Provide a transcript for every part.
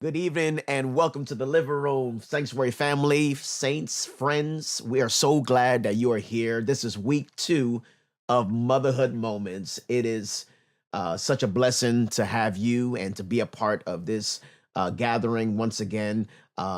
Good evening and welcome to the living room, Sanctuary family, saints, friends. We are so glad that you are here. This is week 2 of Motherhood Moments. It is such a blessing to have you and to be a part of this gathering once again.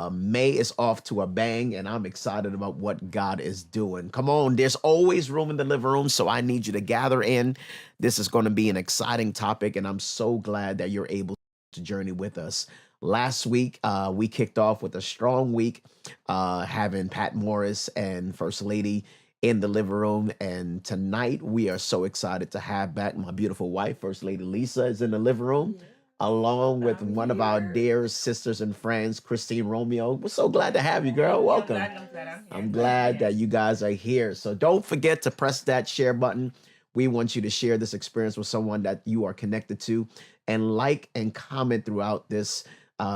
May is off to a bang, and I'm excited about what God is doing. Come on, there's always room in the living room, so I need you to gather in. This is going to be an exciting topic, and I'm so glad that you're able to journey with us. Last week, we kicked off with a strong week, having Pat Morris and First Lady in the living room. And tonight, we are so excited to have back my beautiful wife, First Lady Lisa, is in the living room, along with one of our dear sisters and friends, Christine Romeo. We're so glad to have you, girl. Welcome. I'm glad that you guys are here. So don't forget to press that share button. We want you to share this experience with someone that you are connected to, and like and comment throughout this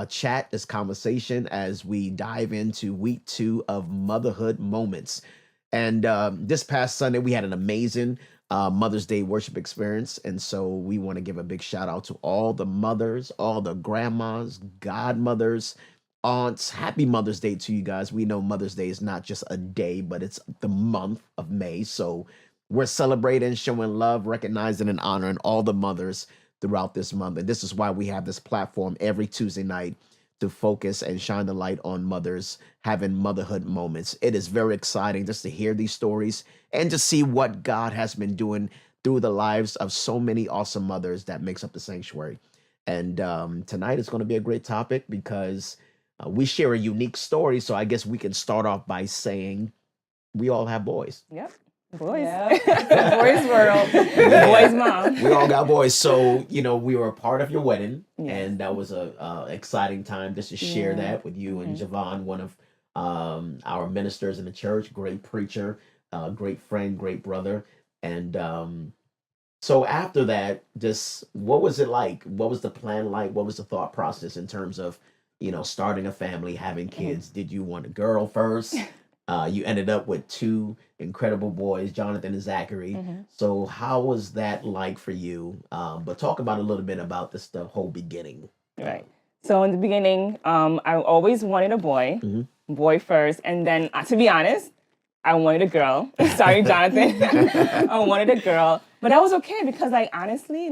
chat, this conversation, as we dive into week 2 of Motherhood Moments. And this past Sunday, we had an amazing Mother's Day worship experience. And so we want to give a big shout out to all the mothers, all the grandmas, godmothers, aunts. Happy Mother's Day to you guys. We know Mother's Day is not just a day, but it's the month of May. So we're celebrating, showing love, recognizing and honoring all the mothers throughout this month. And this is why we have this platform every Tuesday night to focus and shine the light on mothers having motherhood moments. It is very exciting just to hear these stories and to see what God has been doing through the lives of so many awesome mothers that makes up the sanctuary. And tonight is going to be a great topic because we share a unique story. So I guess we can start off by saying we all have boys. Yep. Boys. Yeah. Boys world. Yeah. Boys mom. We all got boys. So, we were a part of your wedding, Yes. and that was a exciting time just to share Yeah. that with you and Javon, one of our ministers in the church, great preacher, great friend, great brother. And so after that, just what was it like? What was the plan like? What was the thought process in terms of, starting a family, having kids? Did you want a girl first? You ended up with 2 incredible boys, Jonathan and Zachary. So how was that like for you? But talk about a little bit about the whole beginning. Right. So in the beginning, I always wanted a boy first, and then to be honest, I wanted a girl. Sorry, Jonathan. I wanted a girl, but that was okay because, honestly,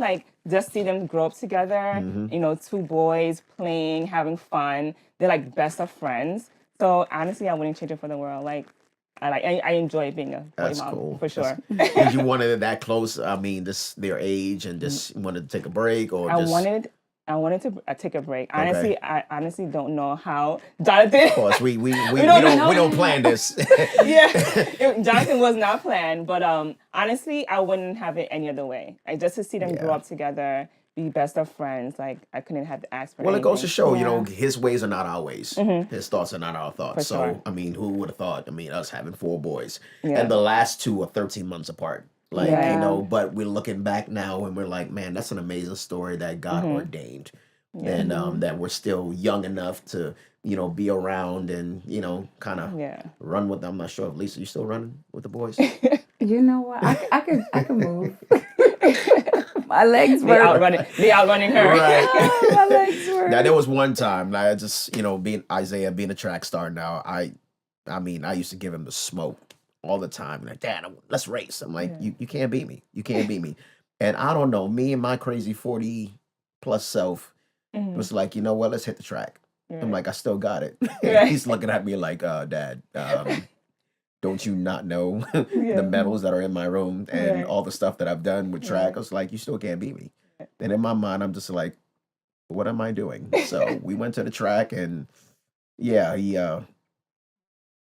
just see them grow up together. 2 boys playing, having fun. They're like best of friends. So honestly, I wouldn't change it for the world. I enjoy being a boy That's mom cool. for sure. Did you wanted it that close? I mean, their age, and just wanted to take a break, or I just wanted to take a break. Okay. Honestly, I honestly don't know how Jonathan. Of course, we don't plan this. Jonathan was not planned, but honestly, I wouldn't have it any other way. Just to see them grow up together, be best of friends. I couldn't have to ask for Well, it goes to show, Yeah. his ways are not our ways. His thoughts are not our thoughts. For So, sure. I mean, who would have thought? I mean, us having 4 boys. Yeah. And the last 2 are 13 months apart. Yeah. But we're looking back now and we're like, man, that's an amazing story that God ordained. Yeah. And that we're still young enough to, be around and, kind of run with them. I'm not sure if Lisa, you still running with the boys? You know what? I could move. My legs They were outrunning her. Right. my legs were. Now there was one time, I just, being Isaiah, being a track star now, I used to give him the smoke all the time. Like, Dad, let's race. I'm like, you can't beat me. You can't beat me. And I don't know, me and my crazy 40 plus self was like, you know what, let's hit the track. I'm like, I still got it. He's looking at me like, Dad, don't you not know the medals that are in my room and all the stuff that I've done with track? I was like, you still can't beat me. And in my mind, I'm just like, what am I doing? So we went to the track, and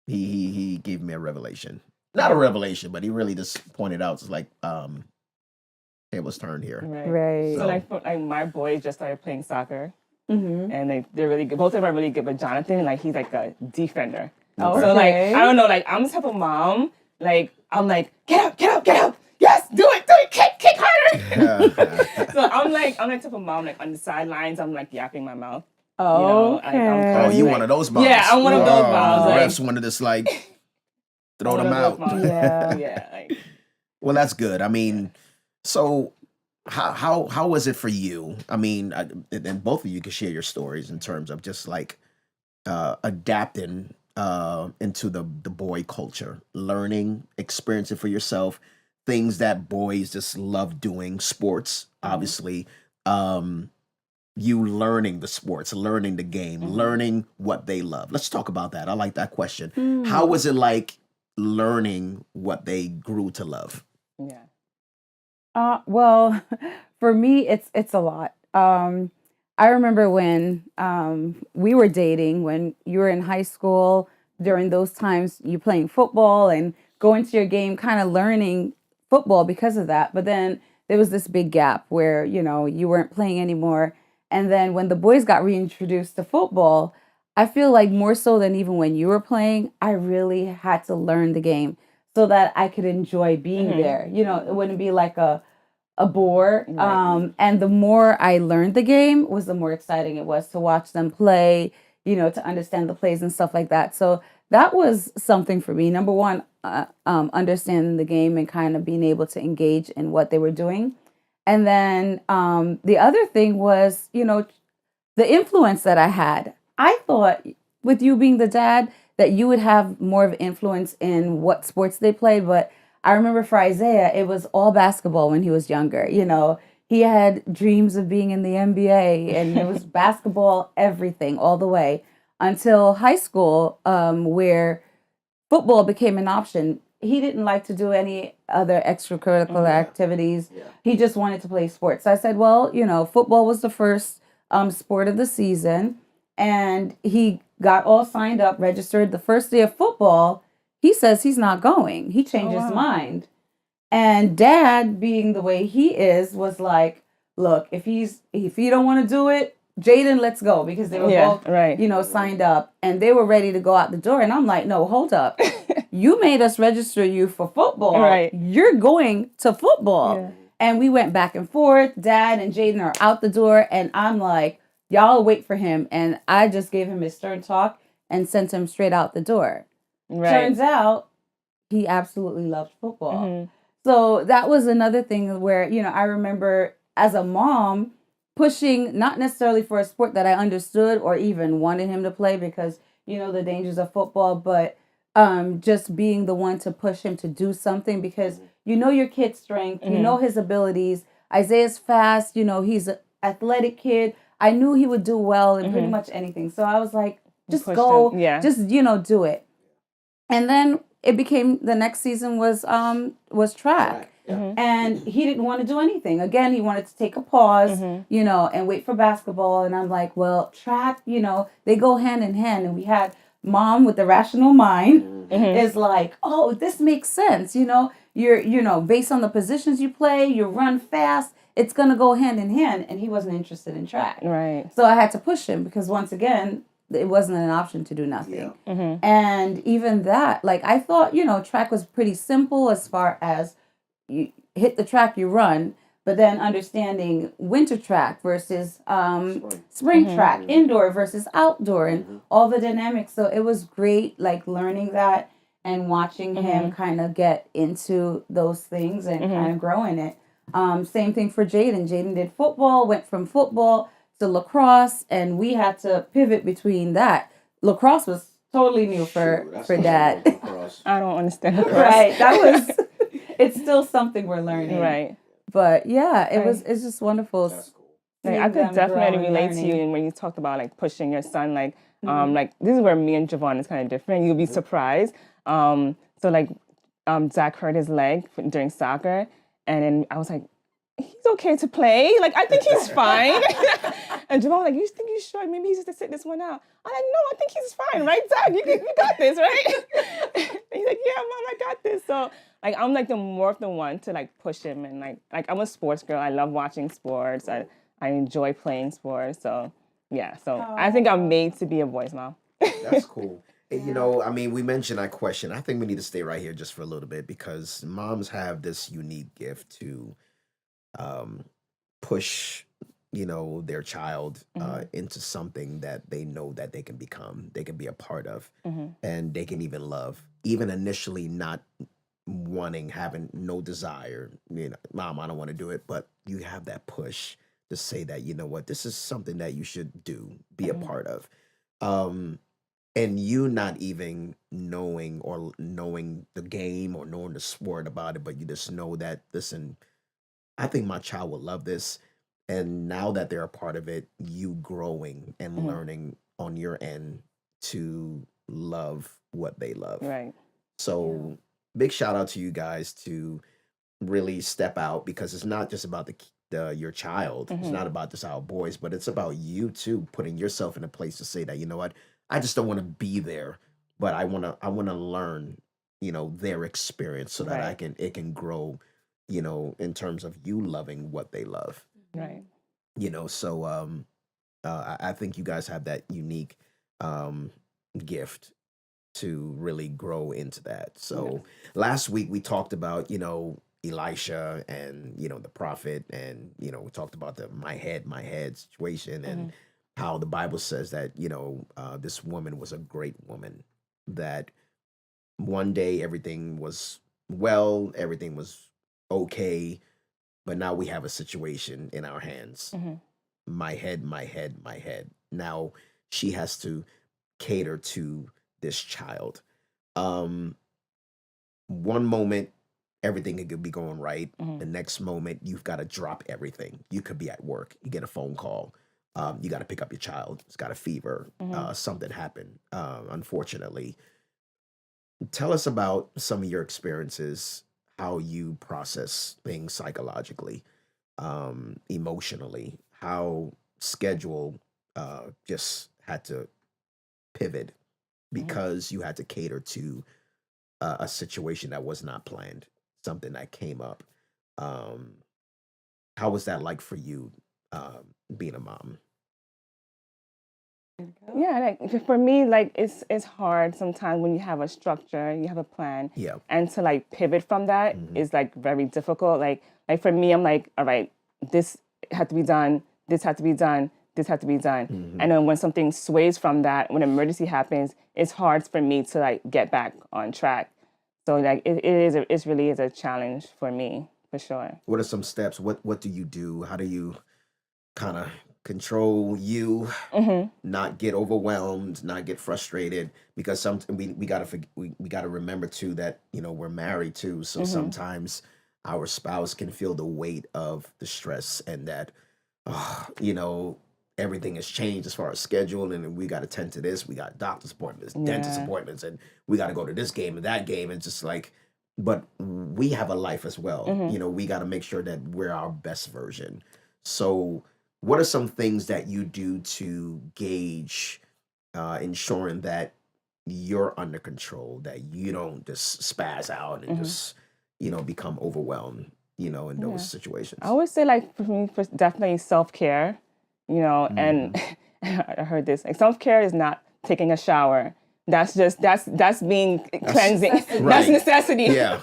he gave me a revelation. Not a revelation, but he really just pointed out, it's like, tables turned here. Right. So my boys just started playing soccer, and they're really good. Both of them are really good, but Jonathan, he's like a defender. Okay. So I don't know, I'm the type of mom, I'm like, get up, yes, do it, kick harder. So I'm the type of mom, on the sidelines, I'm yapping my mouth. Oh, Oh, you one of those moms. Yeah, I'm one of those moms. The refs wanted to throw them out. Yeah. Well, that's good. I mean, so how was it for you? I mean, and both of you can share your stories in terms of just like adapting into the boy culture, learning, experiencing for yourself things that boys just love doing, sports, obviously. Um, you learning the sports, learning the game, learning what they love. Let's talk about that. I like that question. How was it like learning what they grew to love? Yeah. Well, for me, it's a lot. I remember when we were dating, when you were in high school, during those times, you playing football and going to your game, kind of learning football because of that. But then there was this big gap where, you weren't playing anymore. And then when the boys got reintroduced to football, I feel like more so than even when you were playing, I really had to learn the game so that I could enjoy being there. It wouldn't be like a bore. Right. And the more I learned the game was the more exciting it was to watch them play, to understand the plays and stuff like that. So that was something for me. Number one, understanding the game and kind of being able to engage in what they were doing. And then the other thing was, the influence that I had. I thought with you being the dad that you would have more of influence in what sports they played, but I remember for Isaiah, it was all basketball when he was younger. He had dreams of being in the NBA, and it was basketball, everything, all the way until high school, where football became an option. He didn't like to do any other extracurricular activities. Yeah. He just wanted to play sports. So I said, well, football was the first sport of the season. And he got all signed up, registered the first day of football. He says he's not going. He changed his mind. And dad, being the way he is, was like, look, if you don't want to do it, Jaden, let's go, because they were both, right. Signed up and they were ready to go out the door. And I'm like, no, hold up. You made us register you for football. Right. You're going to football. Yeah. And we went back and forth. Dad and Jaden are out the door. And I'm like, y'all wait for him. And I just gave him his stern talk and sent him straight out the door. Right. Turns out he absolutely loved football. So that was another thing where, I remember as a mom pushing, not necessarily for a sport that I understood or even wanted him to play because, the dangers of football, but just being the one to push him to do something because your kid's strength, his abilities. Isaiah's fast, he's an athletic kid. I knew he would do well in pretty much anything. So I was like, just go, just, do it. And then it became the next season was track. And he didn't want to do anything. Again, he wanted to take a pause, and wait for basketball. And I'm like, well, track, they go hand in hand. And we had mom with the rational mind is like, oh, this makes sense. You're, based on the positions you play, you run fast. It's going to go hand in hand. And he wasn't interested in track. Right. So I had to push him because once again, it wasn't an option to do nothing. Yeah. And even that, like I thought, track was pretty simple as far as you hit the track, you run, but then understanding winter track versus spring track, indoor versus outdoor, and all the dynamics. So it was great, like learning that and watching him kind of get into those things and kind of grow in it. Same thing for Jaden. Jaden did football, went from football to lacrosse, and we had to pivot between that. Lacrosse was totally new for Dad. I don't understand lacrosse. Right, that was. It's still something we're learning. Right. But yeah, it's just wonderful. That's cool. Like, I could definitely relate to you when you talked about like pushing your son. Like, like this is where me and Javon is kind of different. You'll be surprised. So like, Zach hurt his leg during soccer, and then I was like, he's okay to play. Like, I think he's fine. And Javon was like, you think he's sure? Maybe he's just to sit this one out. I'm like, no, I think he's fine, right, Zach? You got this, right? And he's like, yeah, Mom, I got this. So, like, I'm like the one to like push him, and like I'm a sports girl. I love watching sports. I enjoy playing sports. So yeah. So I think I'm made to be a boy's mom. That's cool. I mean, we mentioned that question. I think we need to stay right here just for a little bit because moms have this unique gift to push, their child into something that they know that they can become, they can be a part of, and they can even love, even initially not having no desire, Mom, I don't want to do it, but you have that push to say that, you know what, this is something that you should be a part of. Um, and you not even knowing the game or knowing the sport about it, but you just know that, listen, I think my child will love this. And now that they're a part of it, you growing and learning on your end to love what they love. Right. So big shout out to you guys to really step out, because it's not just about your child. It's not about just our boys, but it's about you too, putting yourself in a place to say that, you know what, I just don't want to be there, but I want to learn, their experience so that Right. it can grow, in terms of you loving what they love. Right. So I think you guys have that unique gift to really grow into that. So last week we talked about, Elisha and, the prophet, and, we talked about the my head situation, and how the Bible says that, this woman was a great woman, that one day everything was everything was okay, but now we have a situation in our hands. My head, my head, my head. Now she has to cater to this child. One moment everything could be going right. The next moment you've got to drop everything. You could be at work, you get a phone call, you got to pick up your child, it's got a fever, something happened, unfortunately. Tell us about some of your experiences, how you process things psychologically, emotionally, how schedule just had to pivot because you had to cater to a situation that was not planned, something that came up. How was that like for you, being a mom? Yeah, like for me, like it's hard sometimes when you have a structure, you have a plan, Yeah. and to like pivot from that is like very difficult. Like for me, I'm like, all right, this had to be done, this had to be done, this had to be done, and then when something sways from that, when an emergency happens, it's hard for me to like get back on track. So like it really is a challenge for me for sure. What are some steps? What do you do? How do you kind of control you, not get overwhelmed, not get frustrated? Because we gotta remember too that we're married too, so sometimes our spouse can feel the weight of the stress, and that everything has changed as far as schedule, and we got to tend to this. We got doctor's appointments, dentist appointments, and we got to go to this game and that game, and just like, but we have a life as well. We got to make sure that we're our best version. So what are some things that you do to gauge, ensuring that you're under control, that you don't just spaz out and just, become overwhelmed, in those situations? I would say like for me, definitely self-care, and I heard this, like self-care is not taking a shower. That's being cleansing. Right. That's necessity. Yeah.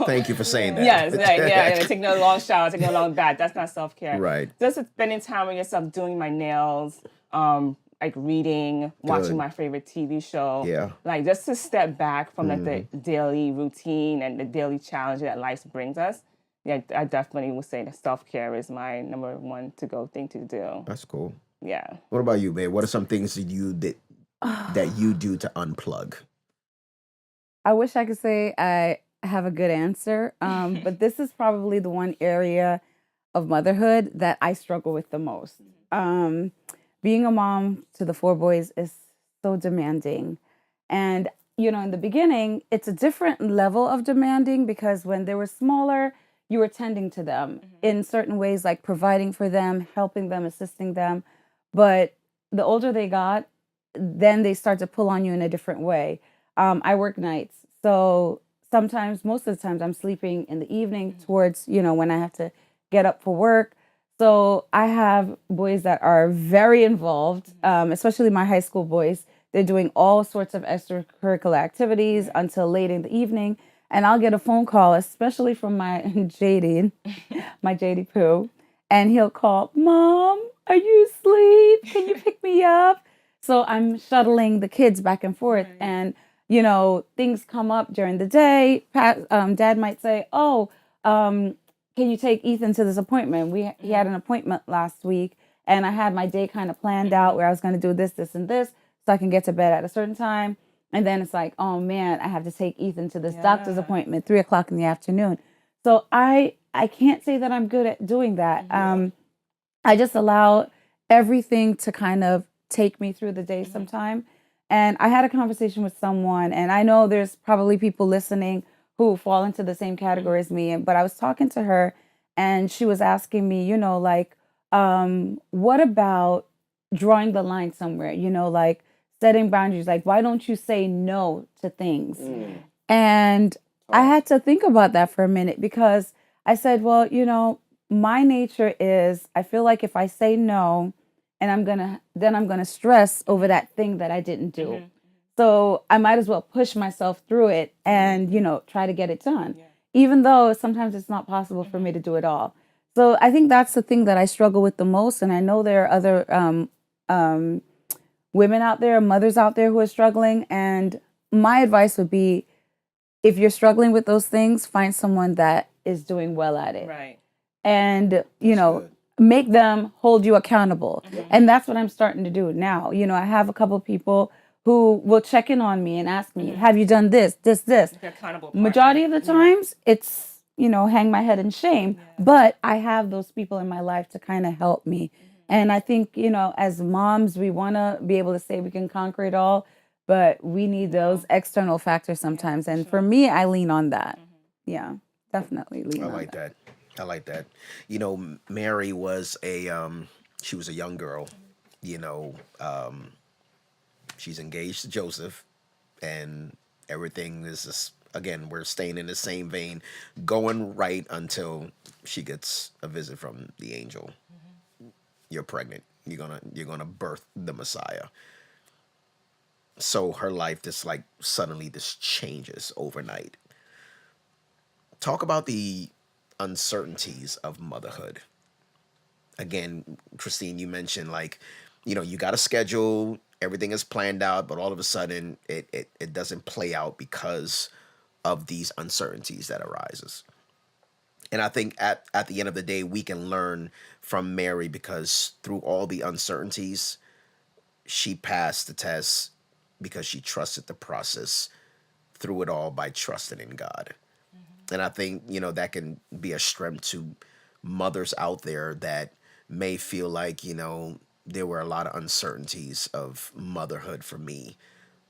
Thank you for saying that. Yes, right, yeah. Taking a long shower, taking a long bath. That's not self-care. Right. Just spending time with yourself, doing my nails, like reading, watching my favorite TV show. Yeah. Like just to step back from like the daily routine and the daily challenge that life brings us. Yeah, I definitely would say that self-care is my number one to-go thing to do. That's cool. Yeah. What about you, babe? What are some things that you do to unplug? I wish I could say I have a good answer, but this is probably the one area of motherhood that I struggle with the most. Being a mom to the 4 boys is so demanding. And, in the beginning, it's a different level of demanding, because when they were smaller, you were tending to them in certain ways, like providing for them, helping them, assisting them. But the older they got, then they start to pull on you in a different way. I work nights, so sometimes, most of the times, I'm sleeping in the evening towards, when I have to get up for work. So I have boys that are very involved, especially my high school boys. They're doing all sorts of extracurricular activities until late in the evening. And I'll get a phone call, especially from my my JD Pooh, and he'll call, "Mom, are you asleep? Can you pick me up?" So I'm shuttling the kids back and forth. Right. And, things come up during the day. Dad might say, "Oh, can you take Ethan to this appointment? He had an appointment last week, and I had my day kind of planned out where I was going to do this, this, and this, so I can get to bed at a certain time." And then it's like, "Oh man, I have to take Ethan to this doctor's appointment 3 o'clock in the afternoon." So I can't say that I'm good at doing that. I just allow everything to kind of take me through the day sometime. And I had a conversation with someone, and I know there's probably people listening who fall into the same category as me. But I was talking to her, and she was asking me, like, what about drawing the line somewhere? Like setting boundaries. Like, why don't you say no to things? And I had to think about that for a minute, because I said, well, my nature is, I feel like if I say no, and I'm gonna stress over that thing that I didn't do. So I might as well push myself through it and, try to get it done. Even though sometimes it's not possible for me to do it all. So I think that's the thing that I struggle with the most. And I know there are other women out there, mothers out there who are struggling. And my advice would be, if you're struggling with those things, find someone that is doing well at it. Right. And, make them hold you accountable. And that's what I'm starting to do now. I have a couple people who will check in on me and ask me, have you done this? Like accountable partner. Majority of the times it's, hang my head in shame, but I have those people in my life to kind of help me. And I think, as moms, we want to be able to say we can conquer it all, but we need those external factors sometimes. And for me, I lean on that. Yeah, definitely lean on that. I like that. I like that. Mary was she was a young girl, she's engaged to Joseph, and everything is just, again, we're staying in the same vein, going right until she gets a visit from the angel. You're pregnant. You're gonna birth the Messiah. So her life just like suddenly just changes overnight. Talk about the uncertainties of motherhood. Again, Christine, you mentioned like, you got a schedule, everything is planned out, but all of a sudden it doesn't play out because of these uncertainties that arises. And I think at the end of the day, we can learn from Mary, because through all the uncertainties, she passed the test because she trusted the process through it all by trusting in God. And I think, that can be a strength to mothers out there that may feel like, there were a lot of uncertainties of motherhood for me.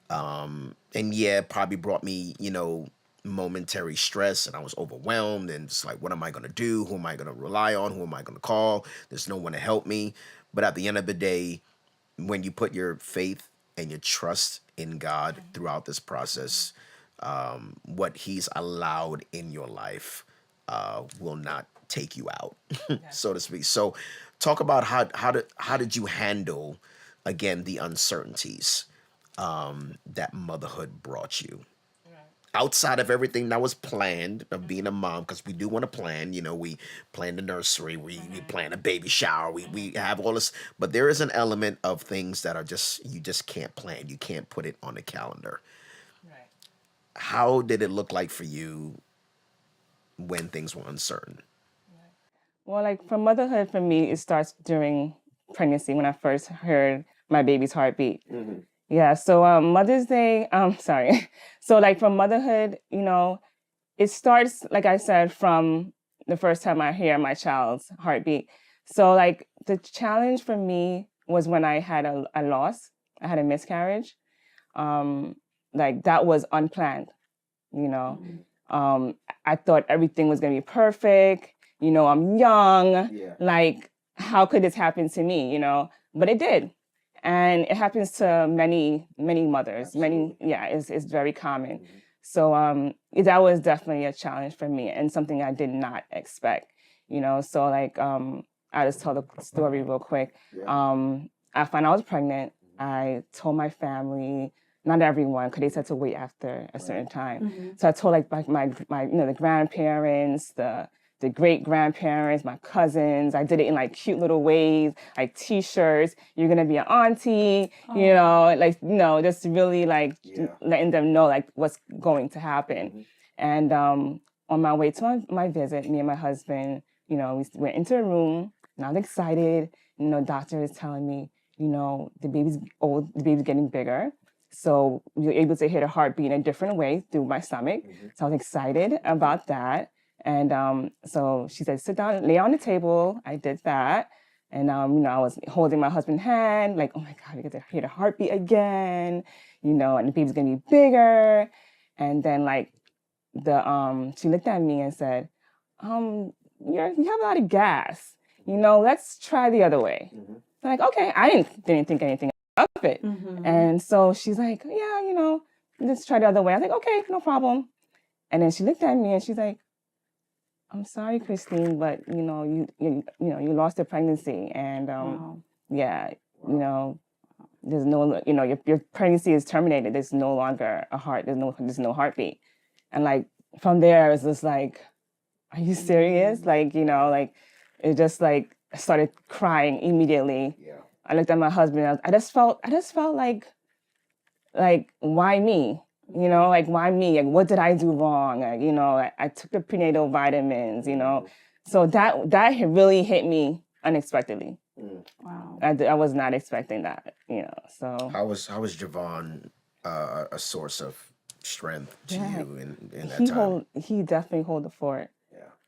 And yeah, it probably brought me, momentary stress, and I was overwhelmed, and it's like, what am I going to do? Who am I going to rely on? Who am I going to call? There's no one to help me. But at the end of the day, when you put your faith and your trust in God throughout this process, what He's allowed in your life will not take you out, so to speak. So, talk about how did you handle, again, the uncertainties that motherhood brought you, outside of everything that was planned of being a mom, because we do want to plan. We plan the nursery, we plan a baby shower, we have all this, but there is an element of things that are you just can't plan. You can't put it on a calendar. How did it look like for you when things were uncertain? Well, like for motherhood, for me, it starts during pregnancy, when I first heard my baby's heartbeat. Yeah, so Mother's Day, sorry. So like for motherhood, it starts, like I said, from the first time I hear my child's heartbeat. So like the challenge for me was when I had a loss. I had a miscarriage. Like that was unplanned, I thought everything was going to be perfect. I'm young. Like, how could this happen to me, But it did. And it happens to many, many mothers. It's very common. So that was definitely a challenge for me, and something I did not expect, So like, I'll just tell the story real quick. I found I was pregnant. I told my family, not everyone, because they said to wait after a certain time. So I told like my the grandparents, the the great grandparents, my cousins. I did it in like cute little ways, like T-shirts. You're gonna be an auntie, you know, like just really like letting them know like what's going to happen. And on my way to my visit, me and my husband, we went into a room. And I was excited. Doctor is telling me, the baby's old, the baby's getting bigger. So you're able to hear the heartbeat in a different way through my stomach. So I was excited about that. And so she said, sit down, lay on the table. I did that. And, I was holding my husband's hand, like, oh my God, we get to hear the heartbeat again, and the baby's going to be bigger. And then like she looked at me and said, you have a lot of gas, let's try the other way. I'm like, okay, I didn't think anything of it. And so she's like, yeah, let's try the other way. I was like, okay, no problem. And then she looked at me and she's like, I'm sorry, Christine, but you lost your pregnancy, and there's no, your pregnancy is terminated. There's no longer a heart. There's no heartbeat. And like from there, it's just like, are you serious? Like it just like I started crying immediately. Yeah. I looked at my husband. I just felt like why me? Like why me? Like what did I do wrong? Like, I took the prenatal vitamins. So that really hit me unexpectedly. Wow. I was not expecting that. So how was Javon a source of strength to you in that time? He definitely held the fort.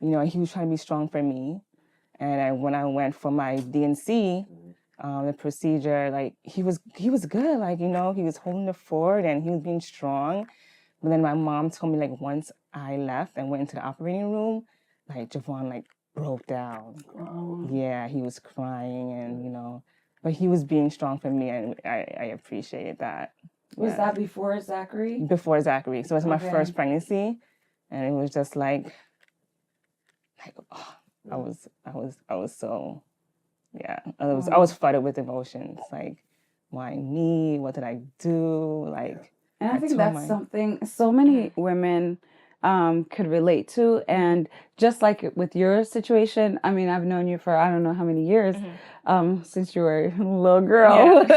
Yeah. He was trying to be strong for me, and when I went for my DNC. The procedure, like he was good, like he was holding the fort and he was being strong. But then my mom told me like once I left and went into the operating room, like Javon like broke down. Yeah, he was crying and but he was being strong for me, and I appreciated that. Was that before Zachary? Before Zachary, so it was my first pregnancy, and it was just like I was so. Yeah, I was flooded with emotions. Like, why me? What did I do? Like, and I think that's something so many women could relate to. And just like with your situation, I mean, I've known you for I don't know how many years, since you were a little girl,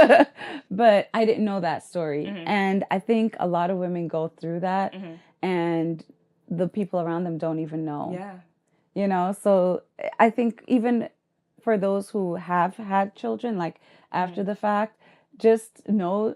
but I didn't know that story. And I think a lot of women go through that, and the people around them don't even know. Yeah, so I think even for those who have had children, like after the fact, just know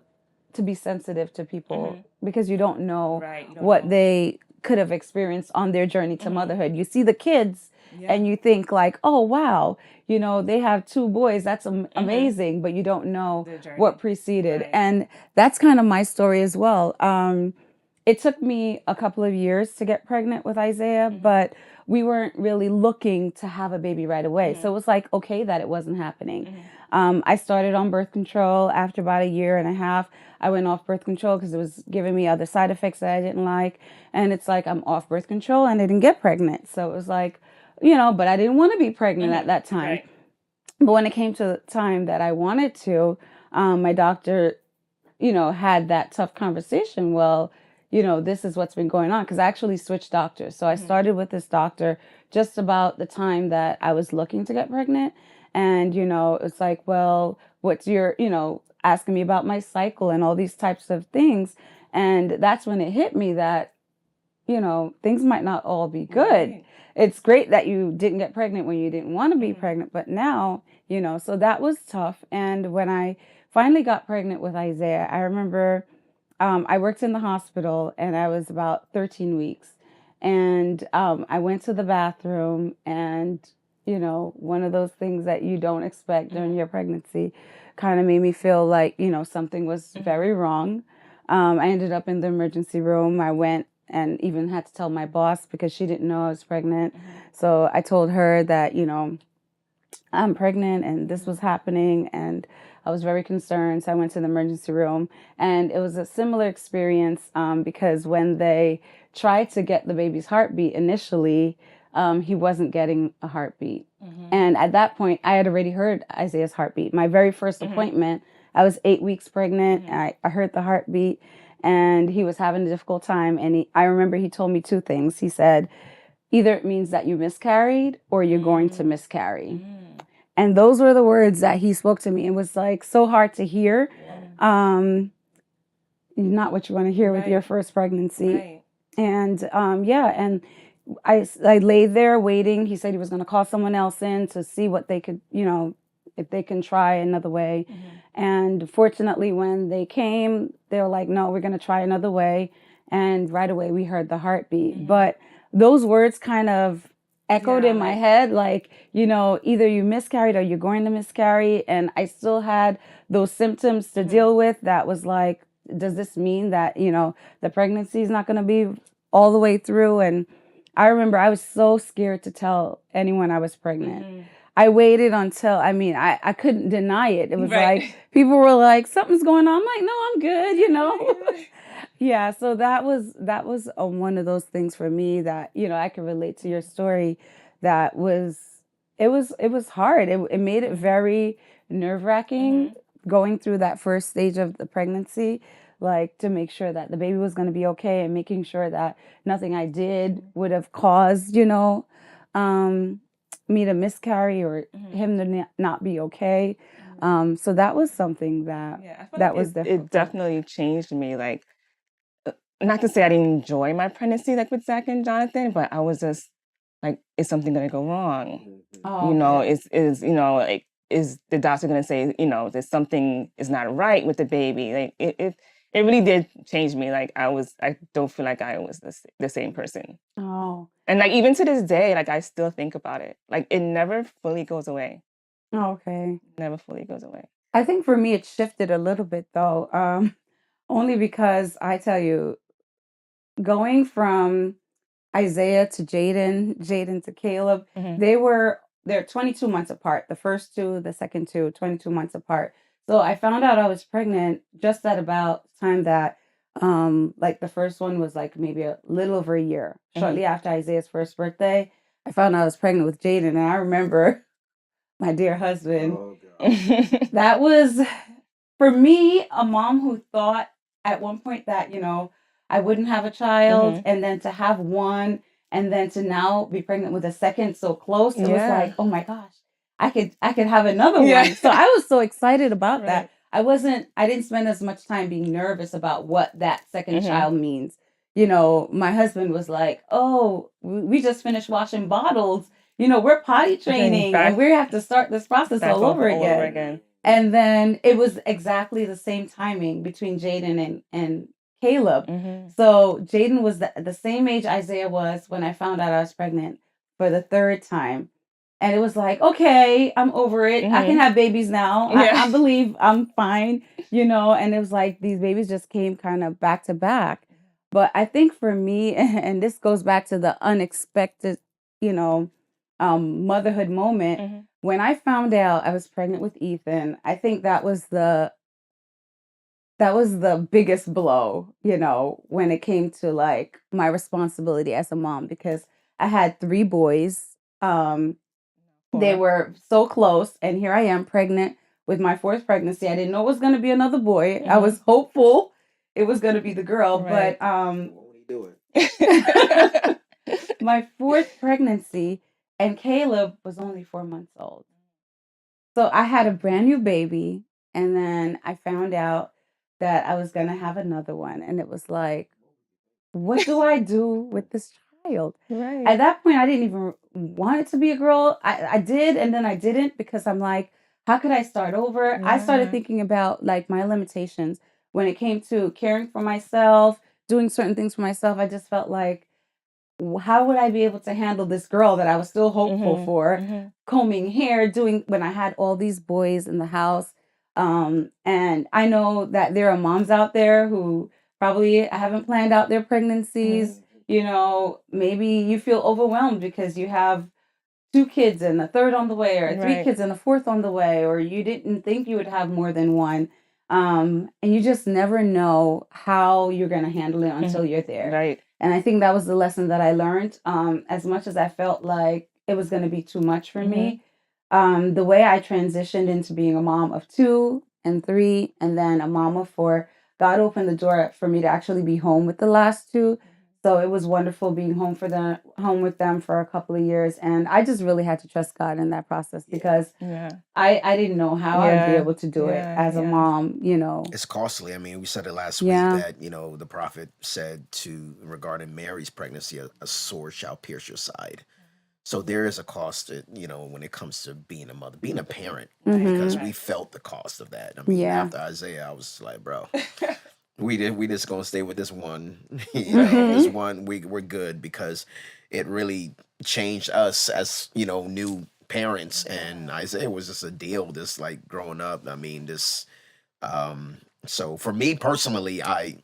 to be sensitive to people because you don't know what they could have experienced on their journey to motherhood. You see the kids and you think like, oh, wow, they have 2 boys. That's amazing. But you don't know what preceded. Right. And that's kind of my story as well. It took me a couple of years to get pregnant with Isaiah, but we weren't really looking to have a baby right away. So it was like, okay, that it wasn't happening. I started on birth control after about a year and a half. I went off birth control because it was giving me other side effects that I didn't like. And it's like, I'm off birth control and I didn't get pregnant. So it was like, but I didn't want to be pregnant at that time. Right. But when it came to the time that I wanted to, my doctor, had that tough conversation. Well, this is what's been going on, because I actually switched doctors. So I started with this doctor just about the time that I was looking to get pregnant. And, it's like, well, what's your, asking me about my cycle and all these types of things. And that's when it hit me that, things might not all be good. Right. It's great that you didn't get pregnant when you didn't want to be pregnant, but now, so that was tough. And when I finally got pregnant with Isaiah, I remember I worked in the hospital and I was about 13 weeks. And I went to the bathroom and, one of those things that you don't expect during your pregnancy kind of made me feel like, something was very wrong. I ended up in the emergency room. I went and even had to tell my boss because she didn't know I was pregnant. So I told her that, I'm pregnant and this was happening, and I was very concerned. So I went to the emergency room, and it was a similar experience because when they tried to get the baby's heartbeat initially, he wasn't getting a heartbeat. And at that point, I had already heard Isaiah's heartbeat. My very first appointment, I was 8 weeks pregnant. And I heard the heartbeat, and he was having a difficult time. And I remember he told me 2 things. He said, either it means that you miscarried or you're going to miscarry. And those were the words that he spoke to me. It was like so hard to hear. Not what you want to hear with your first pregnancy. Right. And and I laid there waiting. He said he was going to call someone else in to see what they could, if they can try another way. And fortunately, when they came, they were like, no, we're going to try another way. And right away, we heard the heartbeat. But those words kind of echoed in my head, like, either you miscarried or you're going to miscarry. And I still had those symptoms to deal with. That was like, does this mean that, the pregnancy is not going to be all the way through? And I remember I was so scared to tell anyone I was pregnant. I waited until, I couldn't deny it. It was like, people were like, something's going on. I'm like, no, I'm good, Yeah, so that was one of those things for me that, I could relate to your story. That was, it was hard. It made it very nerve-wracking going through that first stage of the pregnancy, like to make sure that the baby was going to be okay and making sure that nothing I did would have caused, me to miscarry or him to not be okay. So that was something that was difficult. It definitely changed me. Like, not to say I didn't enjoy my pregnancy, like with Zach and Jonathan, but I was just like, is something going to go wrong? Is the doctor going to say, there's something is not right with the baby? Like it really did change me. Like I don't feel like I was the same person. Oh. And like even to this day, like I still think about it. Like it never fully goes away. Okay. Never fully goes away. I think for me it shifted a little bit though. Only because I tell you, going from Isaiah to Jaden to Caleb, they're 22 months apart. The first two, the second two, 22 months apart. So I found out I was pregnant just at about the time that like the first one was like maybe a little over a year. Shortly after Isaiah's first birthday, I found out I was pregnant with Jaden. And I remember my dear husband. That was, for me, a mom who thought at one point that, I wouldn't have a child, and then to have one, and then to now be pregnant with a second so close. It was like, oh my gosh, I could have another one. So I was so excited about that. I didn't spend as much time being nervous about what that second child means. My husband was like, oh, we just finished washing bottles. We're potty training and we have to start this process all over again. And then it was exactly the same timing between Jaden and Caleb. So Jaden was the same age Isaiah was when I found out I was pregnant for the third time. And it was like, okay, I'm over it. I can have babies now. I believe I'm fine, and it was like these babies just came kind of back to back. But I think for me, and this goes back to the unexpected, motherhood moment, when I found out I was pregnant with Ethan, I think that was the biggest blow, when it came to like my responsibility as a mom, because I had 3 boys. They were so close, and here I am pregnant with my 4th pregnancy. I didn't know it was going to be another boy. I was hopeful it was going to be the girl, but my 4th pregnancy, and Caleb was only 4 months old. So I had a brand new baby, and then I found out that I was going to have another one. And it was like, what do I do with this child? At that point, I didn't even want it to be a girl. I did, and then I didn't, because I'm like, how could I start over? I started thinking about like my limitations when it came to caring for myself, doing certain things for myself. I just felt like, how would I be able to handle this girl that I was still hopeful for, combing hair, when I had all these boys in the house. And I know that there are moms out there who probably haven't planned out their pregnancies. Maybe you feel overwhelmed because you have 2 kids and a third on the way, or 3 kids and a 4th on the way, or you didn't think you would have more than one. And you just never know how you're going to handle it until you're there. Right. And I think that was the lesson that I learned. As much as I felt like it was going to be too much for me, the way I transitioned into being a mom of 2 and 3, and then a mom of 4, God opened the door for me to actually be home with the last 2. So it was wonderful being home with them for a couple of years, and I just really had to trust God in that process because Yeah. I didn't know how I'd be Yeah. able to do it Yeah. as a Yeah. mom, It's costly. I mean, we said it last week Yeah. that, the prophet said regarding Mary's pregnancy, a sword shall pierce your side. So there is a cost, when it comes to being a mother, being a parent, because we felt the cost of that. I mean, Yeah. after Isaiah, I was like, bro, we just gonna stay with this one, Mhm. this one. We're good because it really changed us as new parents. And Isaiah was just a deal. This like growing up. I mean, this. So for me personally, I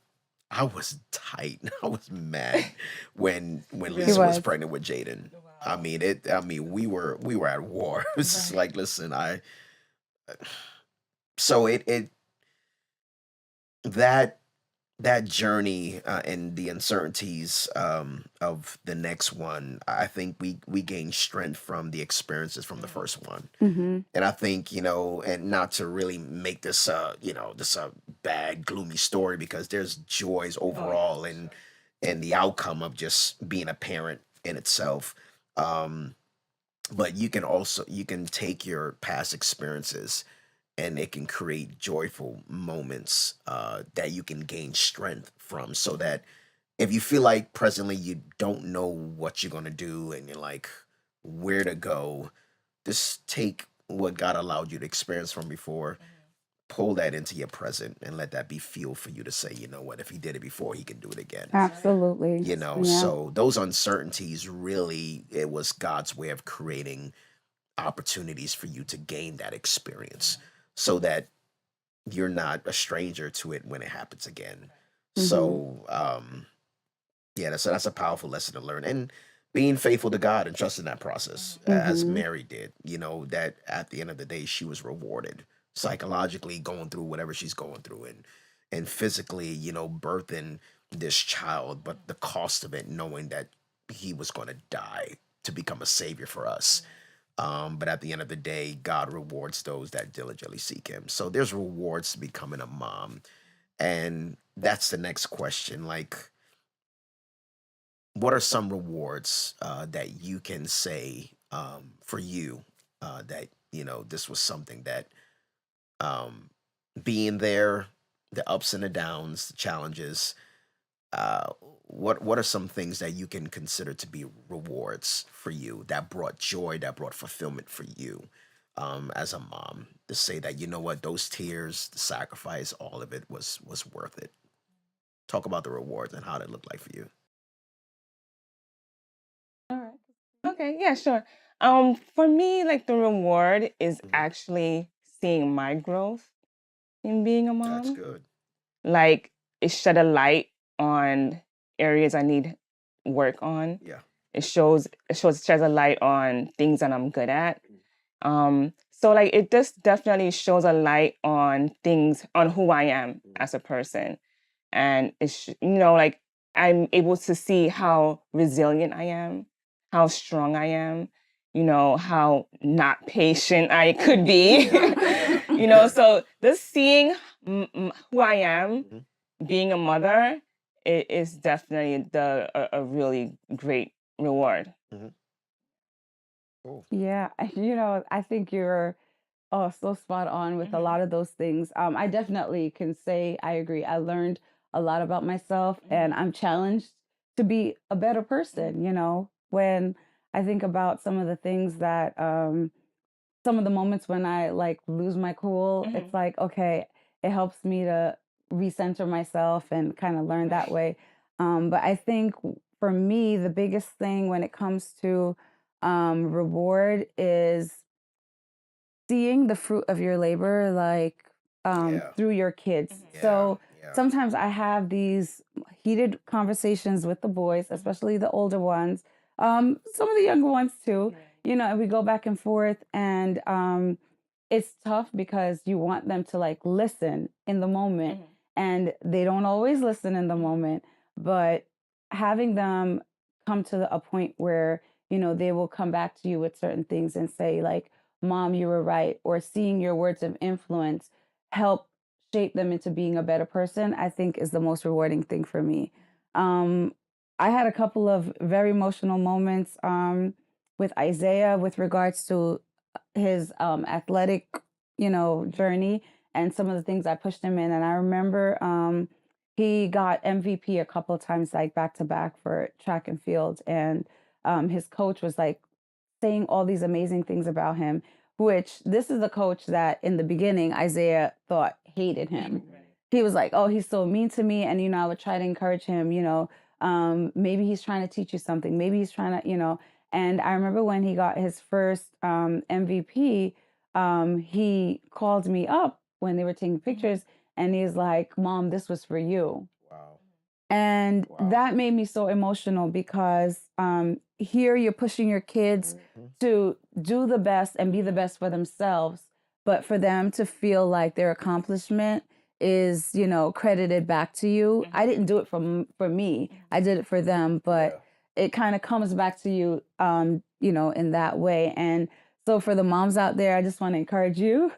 was tight. I was mad when He Lisa was was. pregnant with Jaden. I mean it. I mean we were at war. It's just like, listen, so it that that journey and the uncertainties of the next one. I think we gain strength from the experiences from the first one. Mhm. And I think, and not to really make this, this a bad, gloomy story, because there's joys overall and the outcome of just being a parent in itself. Um, but you can take your past experiences and it can create joyful moments that you can gain strength from, so that if you feel like presently you don't know what you're going to do and you're like, where to go, just take what God allowed you to experience from before, pull that into your present, and let that be fuel for you to say, you know what, if he did it before, he can do it again. Absolutely. Yeah. So those uncertainties, really, it was God's way of creating opportunities for you to gain that experience, so that you're not a stranger to it when it happens again. Mhm. So yeah, that's a powerful lesson to learn, and being faithful to God and trusting that process, as Mhm. Mary did. That at the end of the day, she was rewarded psychologically, going through whatever she's going through, and physically, birthing this child, but the cost of it, knowing that he was going to die to become a savior for us. But at the end of the day, God rewards those that diligently seek him. So there's rewards to becoming a mom. And that's the next question. Like, what are some rewards that you can say for you, that this was something that, um, being there, the ups and the downs, the challenges, uh, what are some things that you can consider to be rewards for you, that brought joy, that brought fulfillment for you, as a mom, to say that, you know what, those tears, the sacrifice, all of it was worth it? Talk about the rewards and how that looked like for you. All right. Okay, yeah, sure. For me, like the reward is Mhm. actually seeing my growth in being a That's mom. good. Like it shed a light on areas I need work on. Yeah. It sheds a light on things that I'm good at. So like it just definitely shows a light on things on who I am as a person. And like I'm able to see how resilient I am, how strong I am, how not patient I could be. Yeah. Yeah. So just seeing who I am, Mhm. being a mother, it is definitely a really great reward. Mhm. Cool. Yeah. I think you're so spot on with a Mhm. lot of those things. I definitely can say I agree. I learned a lot about myself, and Mhm. I'm challenged to be a better person. When I think about some of the things that some of the moments when I like lose my cool, it's Mhm. like, okay, it helps me to recenter myself and kind of learn that Right. way. But I think for me, the biggest thing when it comes to reward is seeing the fruit of your labor, like Yeah. through your kids. Mhm. Yeah. So Yeah. sometimes I have these heated conversations with the boys, Mhm. especially the older ones, some of the younger ones too. Right. And we go back and forth, and it's tough because you want them to like listen in the moment, Mhm. and they don't always listen in the Mhm. moment. But having them come to a point where they will come back to you with certain things and say like, Mom, you were right, or seeing your words of influence help shape them into being a better person, I think is the most rewarding thing for me. Um, I had a couple of very emotional moments with Isaiah with regards to his athletic, journey and some of the things I pushed him in. And I remember he got MVP a couple of times, like back to back for track and field. And his coach was like saying all these amazing things about him, which this is the coach that in the beginning Isaiah thought hated him. He was like, oh, he's so mean to me. And, I would try to encourage him, maybe he's trying to teach you something. Maybe he's trying to. And I remember when he got his first MVP, he called me up when they were taking pictures and he's like, Mom, this was for you. Wow. And that made me so emotional because here you're pushing your kids to do the best and be the best for themselves, but for them to feel like their accomplishment is, credited back to you. I didn't do it for me. I did it for them, but it kind of comes back to you, in that way. And so for the moms out there, I just want to encourage you,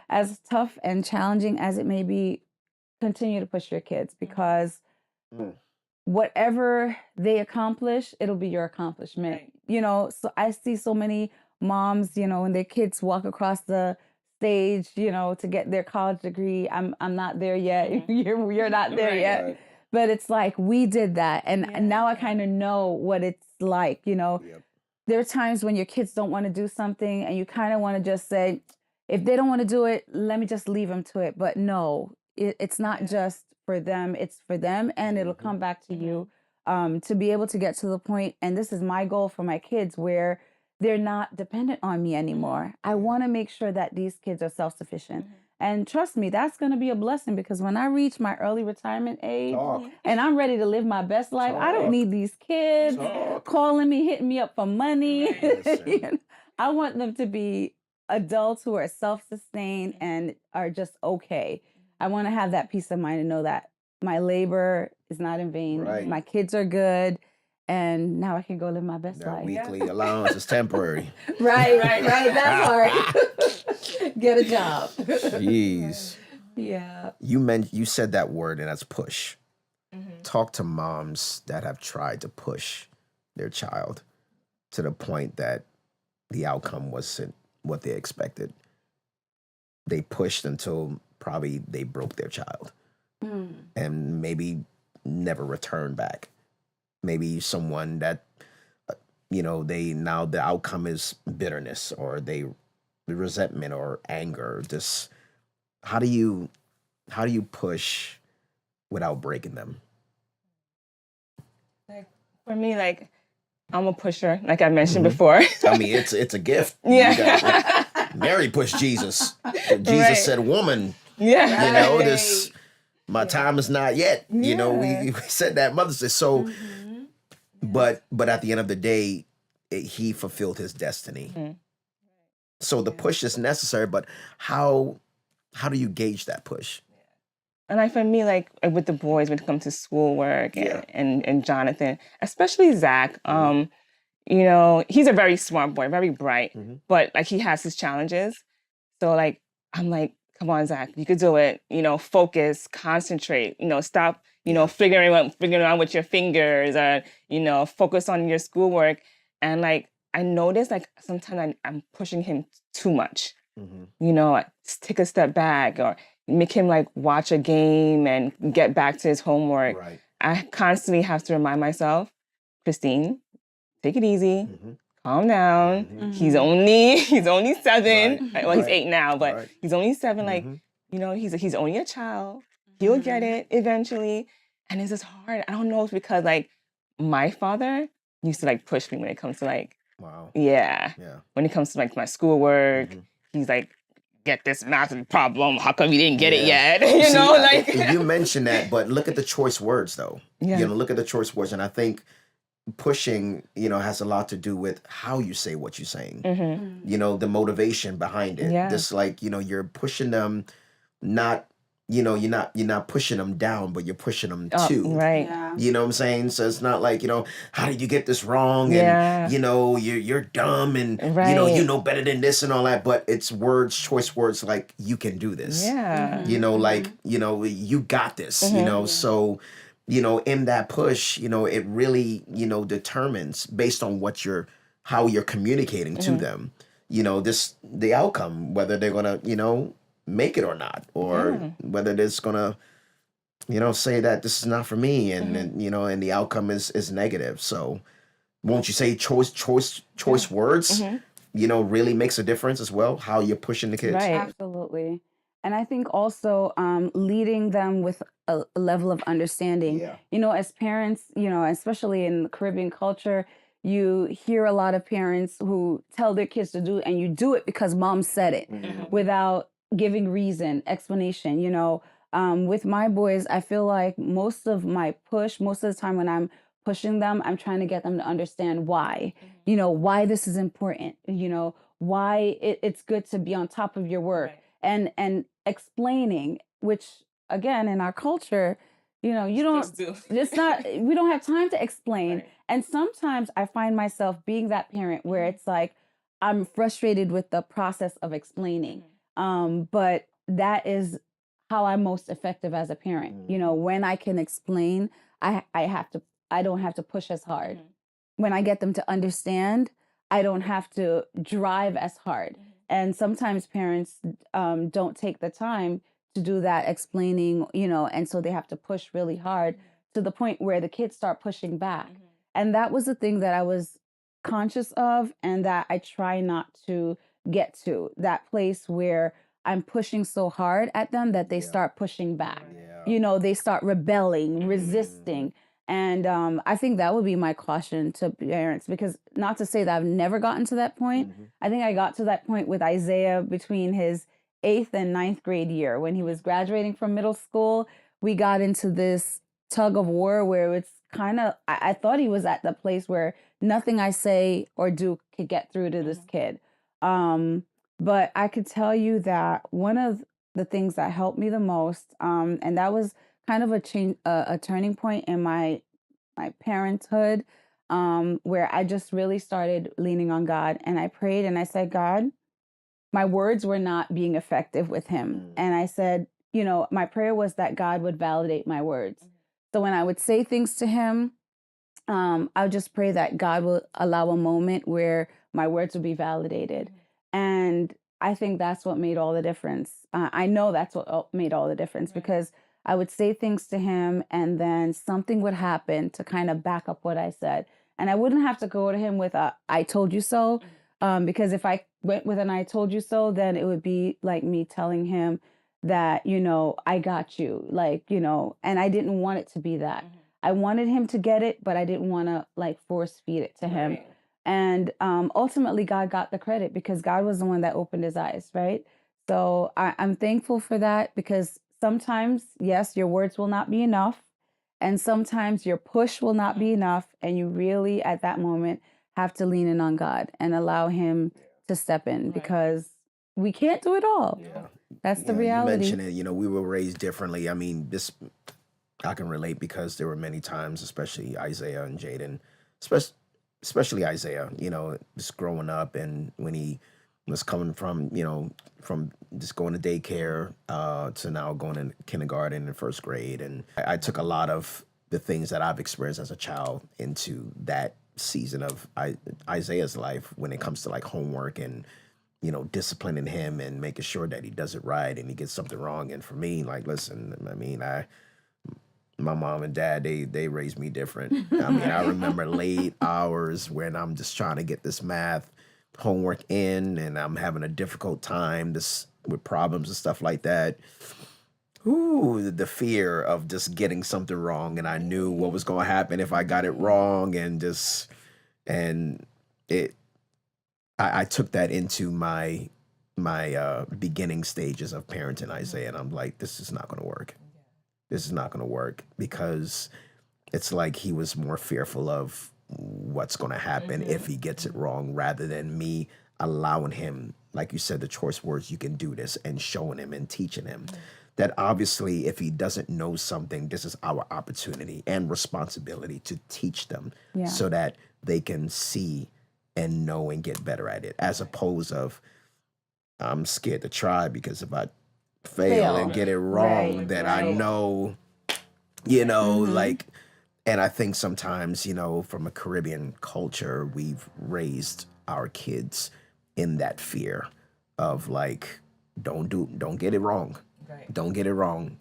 as tough and challenging as it may be, continue to push your kids because whatever they accomplish, it'll be your accomplishment. So I see so many moms, when their kids walk across the stage, to get their college degree. I'm not there yet. You're not there yet. Right. But it's like we did that. And now I kind of know what it's like, There are times when your kids don't want to do something and you kind of want to just say, if they don't want to do it, let me just leave them to it. But no, it's not just for them. It's for them and it'll come back to you to be able to get to the point. And this is my goal for my kids where they're not dependent on me anymore. I want to make sure that these kids are self-sufficient. And trust me, that's going to be a blessing because when I reach my early retirement age and I'm ready to live my best life, I don't need these kids calling me, hitting me up for money. I want them to be adults who are self-sustained and are just okay. I want to have that peace of mind and know that my labor is not in vain. Right. My kids are good. And now I can go live my best life. Weekly allowance is temporary. Right. That's hard. Get a job. Jeez. Yeah. You said that word, and that's push. Talk to moms that have tried to push their child to the point that the outcome wasn't what they expected. They pushed until probably they broke their child, and maybe never returned back. Maybe someone that, the outcome is bitterness or resentment or anger. Just how do you push without breaking them? Like for me, I'm a pusher, like I mentioned before. I mean, it's a gift. Yeah. Mary pushed Jesus. Jesus said, "Woman, this my time is not yet." We said that. Mother said so. But at the end of the day, he fulfilled his destiny. So the push is necessary, but how do you gauge that push? And for me, with the boys, when it comes to schoolwork and Jonathan, especially Zach, he's a very smart boy, very bright, but he has his challenges. So I'm like, come on, Zach, you could do it. Focus, concentrate. Stop. Figuring out with your fingers, or focus on your schoolwork. And I notice sometimes I'm pushing him too much. Take a step back or make him watch a game and get back to his homework. Right. I constantly have to remind myself, Christine, take it easy. Calm down. He's only 7. Right. Well, he's 8 now, but he's only 7. He's only a child. He'll get it eventually. And it's just hard. I don't know if it's because my father used to push me when it comes to wow. Yeah. When it comes to my schoolwork, he's get this math problem. How come you didn't get it yet? You mentioned that, but look at the choice words though. Yeah. Look at the choice words, and I think pushing, has a lot to do with how you say what you're saying. The motivation behind it. Yeah. Just you're pushing them, not. You're not pushing them down, but you're pushing them too. Right. Yeah. You know what I'm saying? So it's not how did you get this wrong? And, you're dumb and, you know better than this and all that. But it's words, choice words you can do this. Yeah. You got this, So in that push, it really, determines based on how you're communicating to them, the outcome, whether they're gonna, make it or not, or whether it's gonna, say that this is not for me, and the outcome is negative. So won't you say choice words, really makes a difference as well, how you're pushing the kids. Right. Absolutely. And I think also leading them with a level of understanding. Yeah. As parents, especially in the Caribbean culture, you hear a lot of parents who tell their kids to do it, and you do it because mom said it without giving reason, explanation. With my boys, I feel like most of the time when I'm pushing them, I'm trying to get them to understand why, why this is important, why it's good to be on top of your work. Right. And explaining, which again in our culture, you don't it's not we don't have time to explain. Right. And sometimes I find myself being that parent where it's like I'm frustrated with the process of explaining. But that is how I'm most effective as a parent. When I can explain, I don't have to push as hard. When I get them to understand, I don't have to drive as hard. And sometimes parents don't take the time to do that explaining, and so they have to push really hard to the point where the kids start pushing back. And that was the thing that I was conscious of, and that I try not to get to that place where I'm pushing so hard at them that they start pushing back. Yeah. They start rebelling, resisting. And I think that would be my caution to parents, because not to say that I've never gotten to that point. I think I got to that point with Isaiah between his 8th and 9th grade year. When he was graduating from middle school, we got into this tug of war where it's kind of, I thought he was at the place where nothing I say or do could get through to this kid. But I could tell you that one of the things that helped me the most, and that was kind of a turning point in my parenthood, where I just really started leaning on God, and I prayed and I said, God, my words were not being effective with him. And I said, my prayer was that God would validate my words. So when I would say things to him, I would just pray that God will allow a moment where my words would be validated. And I think that's what made all the difference. I know that's what made all the difference, because I would say things to him and then something would happen to kind of back up what I said. And I wouldn't have to go to him with a, I told you so. Because if I went with an I told you so, then it would be like me telling him that, I got you, and I didn't want it to be that. I wanted him to get it, but I didn't want to force feed it to him. Right. And ultimately, God got the credit because God was the one that opened his eyes, right? So I'm thankful for that, because sometimes, yes, your words will not be enough. And sometimes your push will not be enough. And you really, at that moment, have to lean in on God and allow him to step in, because we can't do it all. Yeah. That's the reality. You mentioned it, we were raised differently. I mean, I can relate, because there were many times, especially Isaiah and Jaden, especially Isaiah, just growing up, and when he was coming from just going to daycare to now going to kindergarten and first grade. And I took a lot of the things that I've experienced as a child into that season of Isaiah's life when it comes to homework and, disciplining him and making sure that he does it right and he gets something wrong. And for me, listen, I mean, my mom and dad, they raised me different. I mean, I remember late hours when I'm just trying to get this math homework in and I'm having a difficult time with problems and stuff like that. Ooh, the fear of just getting something wrong, and I knew what was going to happen if I got it wrong, I took that into my beginning stages of parenting Isaiah, and I'm like, this is not going to work. This is not going to work, because it's like he was more fearful of what's going to happen if he gets it wrong, rather than me allowing him, like you said, the choice words, you can do this, and showing him and teaching him that obviously if he doesn't know something, this is our opportunity and responsibility to teach them so that they can see and know and get better at it, as opposed of I'm scared to try, because if I fail and get it wrong, then I know You know, like, and I think sometimes, from a Caribbean culture, we've raised our kids in that fear of like, don't get it wrong. Right. Don't get it wrong.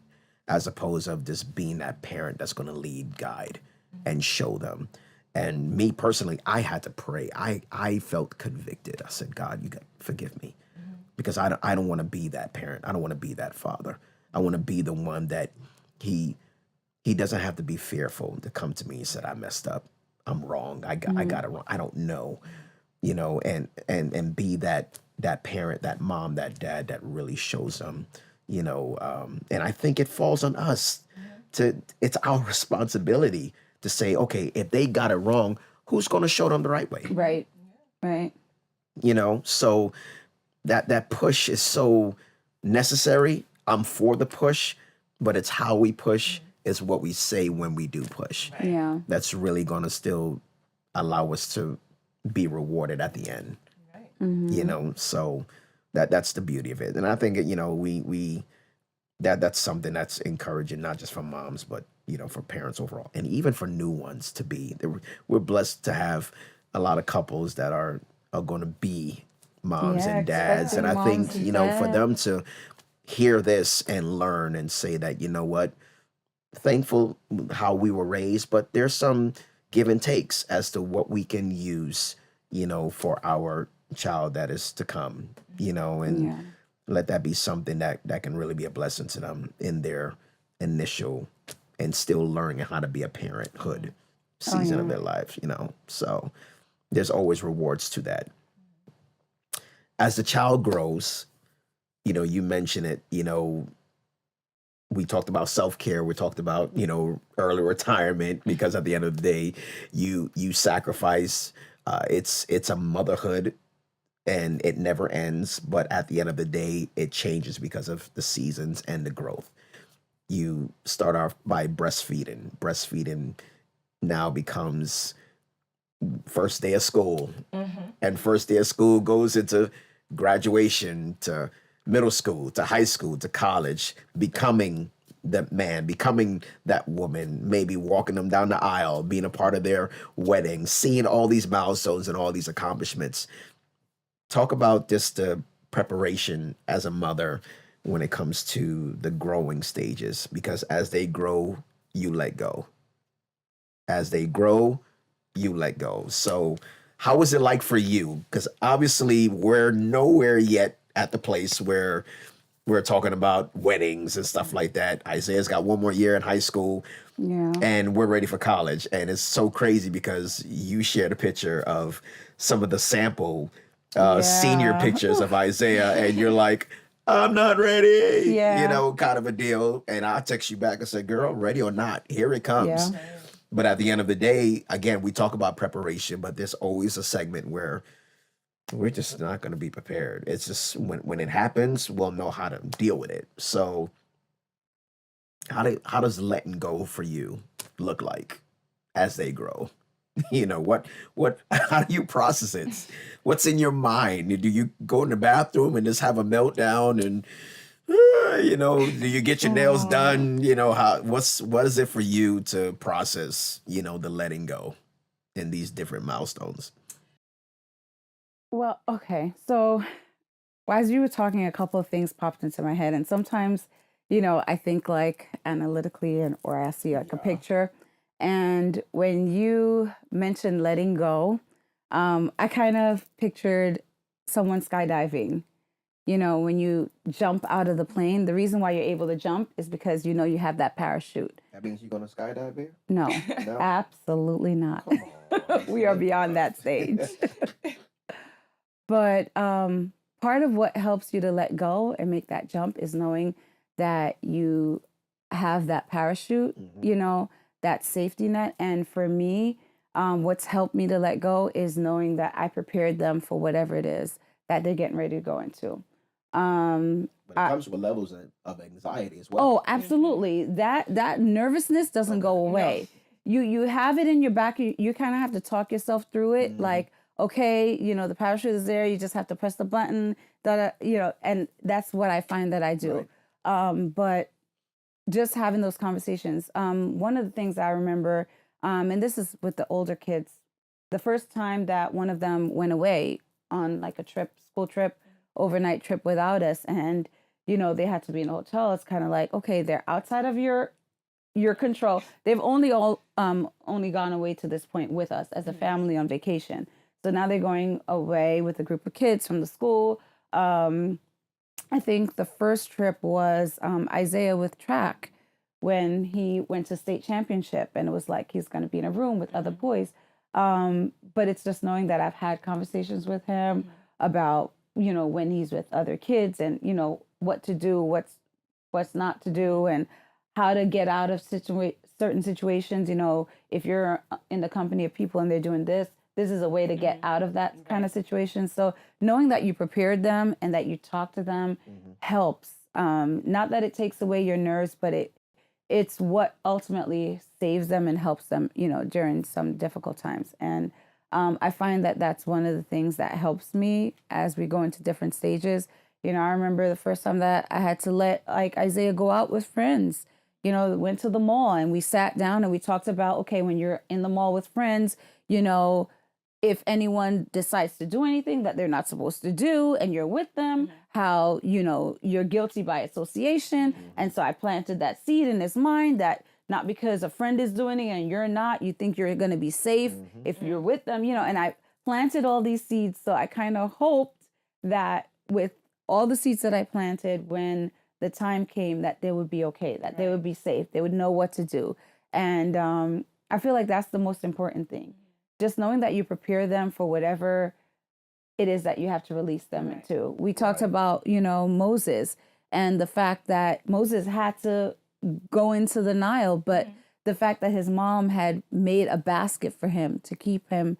As opposed of just being that parent that's going to lead, guide, and show them. And me personally, I had to pray. I felt convicted. I said, God, you got forgive me, because I don't want to be that parent. I don't want to be that father. I want to be the one that he doesn't have to be fearful to come to me and said, I messed up. I'm wrong. I got it wrong. I don't know, and be that parent, that mom, that dad that really shows them, and I think it falls on us it's our responsibility to say, okay, if they got it wrong, who's going to show them the right way? Right. Right. So that push is so necessary. I'm for the push, but it's how we push, is what we say when we do push. Right. Yeah. That's really going to still allow us to be rewarded at the end. Right. So that's the beauty of it. And I think we that's something that's encouraging, not just for moms, but for parents overall, and even for new ones to be. We're blessed to have a lot of couples that are going to be moms Yeah, and dads, and I expecting think moms and for dads. them to hear this and learn and say that, what, thankful how we were raised, but there's some give and takes as to what we can use, for our child that is to come, and Yeah. let that be something that can really be a blessing to them in their initial and still learning how to be a parenthood season of their lives, So there's always rewards to that. As the child grows, you mention it, we talked about self-care, we talked about early retirement, because at the end of the day you sacrifice. It's a motherhood, and it never ends, but at the end of the day it changes because of the seasons and the growth. You start off by breastfeeding now becomes first day of school, and first day of school goes into graduation, to middle school, to high school, to college, becoming that man, becoming that woman, maybe walking them down the aisle, being a part of their wedding, seeing all these milestones and all these accomplishments. Talk about just the preparation as a mother when it comes to the growing stages, because as they grow, you let go. As they grow, you let go. So, how was it like for you? Because obviously, we're nowhere yet at the place where we're talking about weddings and stuff like that. Isaiah's got one more year in high school, Yeah. and we're ready for college. And it's so crazy because you shared a picture of some of the sample senior Yeah. pictures of Isaiah, and you're like, I'm not ready, Yeah. kind of a deal. And I text you back and said, girl, ready or not, here it comes. Yeah. But at the end of the day, again, we talk about preparation, but there's always a segment where we're just not going to be prepared. It's just when it happens, we'll know how to deal with it. So how does letting go for you look like as they grow? What how do you process it? What's in your mind? Do you go in the bathroom and just have a meltdown, and do you get your nails done? What is it for you to process, the letting go in these different milestones? Well, okay. So, as you were talking, a couple of things popped into my head, and sometimes, I think like analytically, or I see like a picture. And when you mentioned letting go, I kind of pictured someone skydiving. When you jump out of the plane, the reason why you're able to jump is because you have that parachute. That means you're gonna skydive here? No, No? absolutely not. Come on. We are beyond that stage. But part of what helps you to let go and make that jump is knowing that you have that parachute, that safety net. And for me, what's helped me to let go is knowing that I prepared them for whatever it is that they're getting ready to go into. But it comes with levels of anxiety as well. Oh, absolutely. That nervousness doesn't go away. You have it in your back. You kind of have to talk yourself through it. Like, okay, the parachute is there. You just have to press the button. And that's what I find that I do. Right. But just having those conversations. One of the things I remember, and this is with the older kids, the first time that one of them went away on like a trip, school trip, overnight trip without us, and they had to be in a hotel. It's kind of like, okay, they're outside of your control. They've only gone away to this point with us as a family on vacation. So now they're going away with a group of kids from the school. I think the first trip was Isaiah with track when he went to state championship, and it was like he's going to be in a room with other boys. But it's just knowing that I've had conversations with him about, when he's with other kids and, what to do, what's not to do, and how to get out of certain situations. If you're in the company of people and they're doing this is a way to get out of that kind of situation. So knowing that you prepared them and that you talk to them helps. Not that it takes away your nerves, but it's what ultimately saves them and helps them, during some difficult times. And I find that that's one of the things that helps me as we go into different stages. I remember the first time that I had to let like Isaiah go out with friends. Went to the mall and we sat down and we talked about, okay, when you're in the mall with friends, if anyone decides to do anything that they're not supposed to do and you're with them, how, you're guilty by association. And so I planted that seed in his mind that not because a friend is doing it and you're not, you think you're going to be safe if you're with them, and I planted all these seeds. So I kind of hoped that with all the seeds that I planted, when the time came, that they would be okay, that they would be safe, they would know what to do. And I feel like that's the most important thing. Just knowing that you prepare them for whatever it is that you have to release them into. We talked about, Moses and the fact that Moses had to go into the Nile, but the fact that his mom had made a basket for him to keep him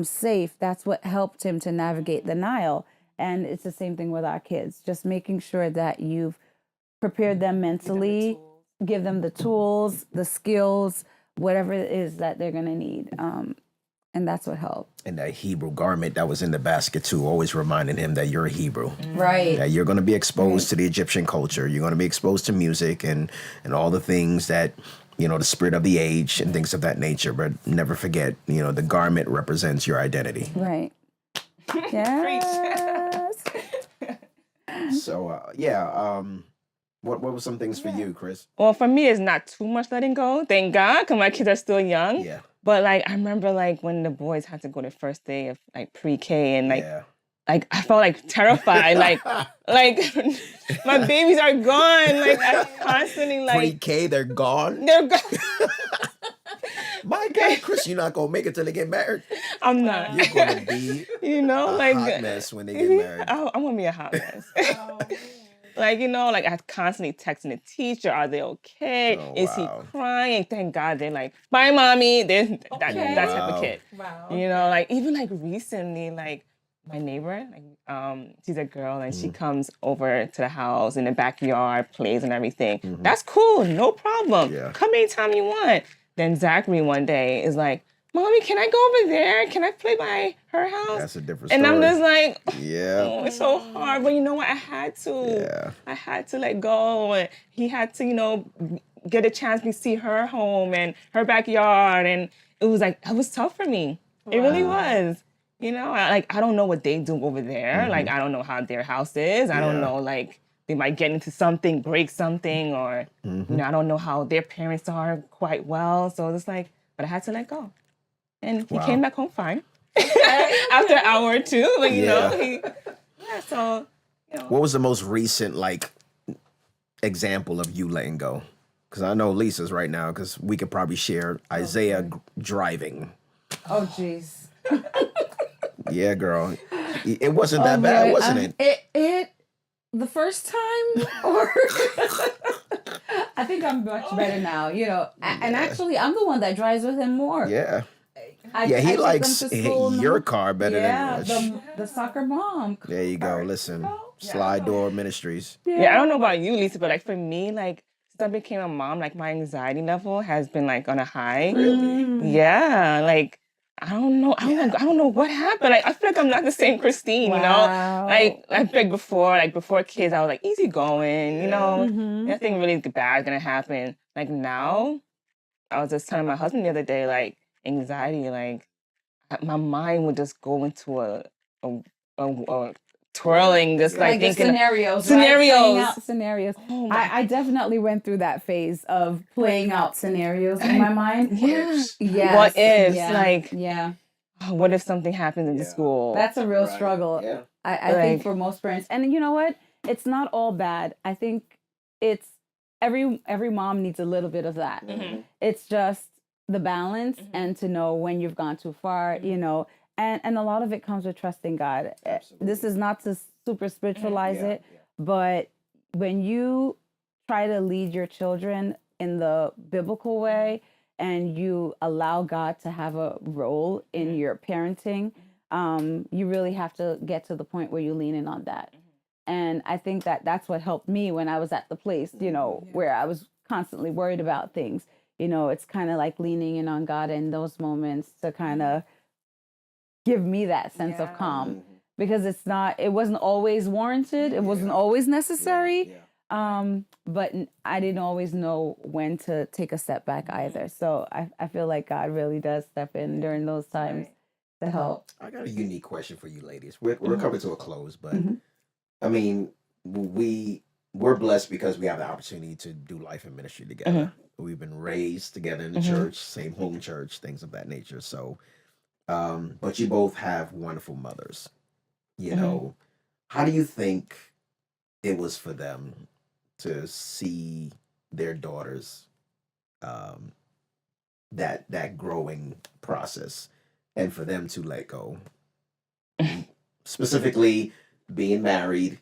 safe, that's what helped him to navigate the Nile. And it's the same thing with our kids, just making sure that you've prepared them mentally, give them the tools, the skills, whatever it is that they're going to need. And that's what helped. And that Hebrew garment that was in the basket too, always reminding him that you're a Hebrew. Right. That you're going to be exposed to the Egyptian culture. You're going to be exposed to music and all the things that, the spirit of the age and things of that nature. But never forget, the garment represents your identity. Right. Yes. So, what were some things for you, Chris? Well, for me, it's not too much letting go. Thank God, because my kids are still young. Yeah. But I remember when the boys had to go the first day of pre-K and I felt terrified. My babies are gone. I constantly pre-K, they're gone. They're gone. My God, Chris, you're not gonna make it till they get married. I'm not. You're gonna be a hot mess when they get married. I'm gonna be a hot mess. I constantly texting the teacher, are they okay? Oh, Is he crying? Thank God they're bye, mommy. That type of kid. Wow. Even recently, my neighbor, she's a girl and she comes over to the house in the backyard, plays and everything. That's cool, no problem. Yeah. Come anytime you want. Then Zachary one day is Mommy, can I go over there? Can I play by her house? That's a different story. And I'm just yeah, it's so hard. But you know what? I had to. Yeah. I had to let go. And he had to, get a chance to see her home and her backyard. And it was it was tough for me. Wow. It really was. I don't know what they do over there. I don't know how their house is. I don't know, they might get into something, break something, or, I don't know how their parents are quite well. So it's but I had to let go. And he came back home fine after an hour or two. But, so, What was the most recent, example of you letting go? Because I know Lisa's right now, because we could probably share Isaiah driving. Oh, jeez. Yeah, girl. It wasn't that bad, wasn't it? The first time, or I think I'm much better now, And actually, I'm the one that drives with him more. Yeah. He he likes your car better than the soccer mom. There you go. Listen, Slide Door Ministries. Yeah, I don't know about you, Lisa, but for me, since I became a mom, my anxiety level has been on a high. Really? Yeah, I don't know. I don't know what happened. Like, I feel like I'm not the same Christine, you know? Like, I feel like before kids, I was like easy going, you know? Nothing really bad gonna happen. Like now, I was just telling my husband the other day, like, anxiety, like, my mind would just go into a twirling, just like thinking scenarios. Playing out scenarios. I definitely went through that phase of playing out scenarios in my mind. Yes. What ifs? Yeah. Like, yeah. What if something happens in the school? That's a real struggle. Yeah. I think for most parents. And you know what? It's not all bad. I think it's every mom needs a little bit of that. It's just the balance and to know when you've gone too far, you know. And a lot of it comes with trusting God. Absolutely. This is not to super spiritualize it, but when you try to lead your children in the biblical way and you allow God to have a role in your parenting, you really have to get to the point where you lean in on that. And I think that that's what helped me when I was at the place, you know, where I was constantly worried about things. You know, it's kind of like leaning in on God in those moments to kind of give me that sense of calm, because it wasn't always warranted. It wasn't always necessary. But I didn't always know when to take a step back either. So I feel like God really does step in during those times to help. I got a unique question for you ladies. We're coming to a close, but I mean, we're blessed because we have the opportunity to do life and ministry together. We've been raised together in the church, same home church, things of that nature. So, but you both have wonderful mothers. You know, how do you think it was for them to see their daughters, that growing process, and for them to let go, specifically being married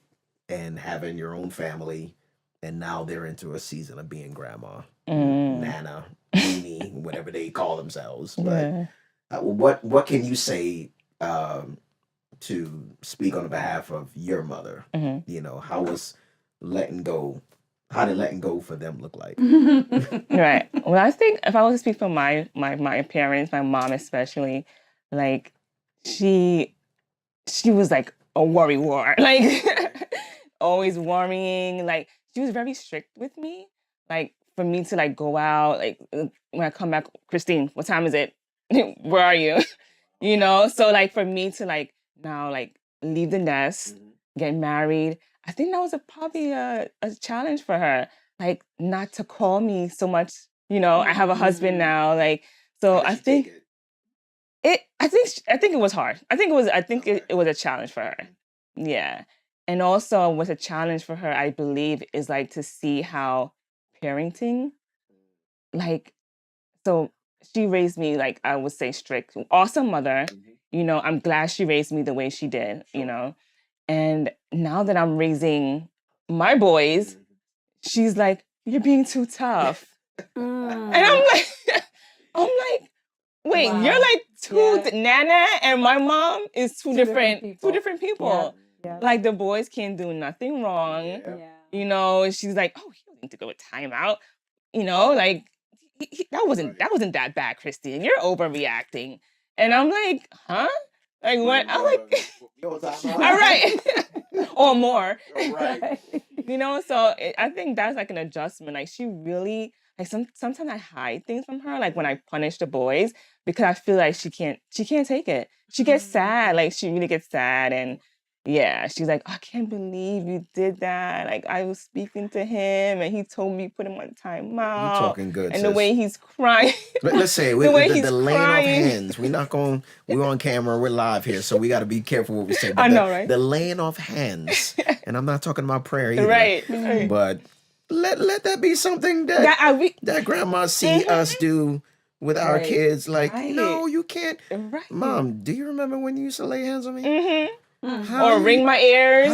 and having your own family, and now they're into a season of being grandma, nana, Nini, whatever they call themselves. But what can you say to speak on behalf of your mother? You know, how did letting go for them look like? Right. Well, I think if I was to speak for my parents, my mom especially, like she was like a worry war, like always worrying. Like she was very strict with me. Like for me to like go out, like when I come back, Christine, what time is it? Where are you? You know. So like for me to like now like leave the nest, get married. I think that was probably a challenge for her. Like not to call me so much. You know, I have a husband now. Like so, I think. I think it was hard. I think it was a challenge for her. Yeah. And also what's a challenge for her, I believe, is like to see how parenting, like, so she raised me, like, I would say strict, awesome mother. You know, I'm glad she raised me the way she did, you know. And now that I'm raising my boys, she's like, you're being too tough. And I'm like, wait, you're like Nana and my mom is two different people. Yeah. Like the boys can't do nothing wrong. You know, she's like, oh, he doesn't need to go with timeout. You know, like that wasn't that bad, Christine. You're overreacting. And I'm like, huh? Like what? I'm like, all right, or more. Right. You know, so I think that's like an adjustment. Like she really. Like sometimes I hide things from her, like when I punish the boys, because I feel like she can't take it. She gets sad, like she really gets sad, and yeah, she's like, I can't believe you did that. Like I was speaking to him, and he told me put him on timeout. You talking good, and sis. the way he's crying. Let's say the laying off hands. We're on camera. We're live here, so we got to be careful what we say. But I know, right? The laying off hands, and I'm not talking about prayer either. Right. But let that be something that grandma see us do with our kids. Like, no, you can't. Right. Mom, do you remember when you used to lay hands on me? Or ring my ears.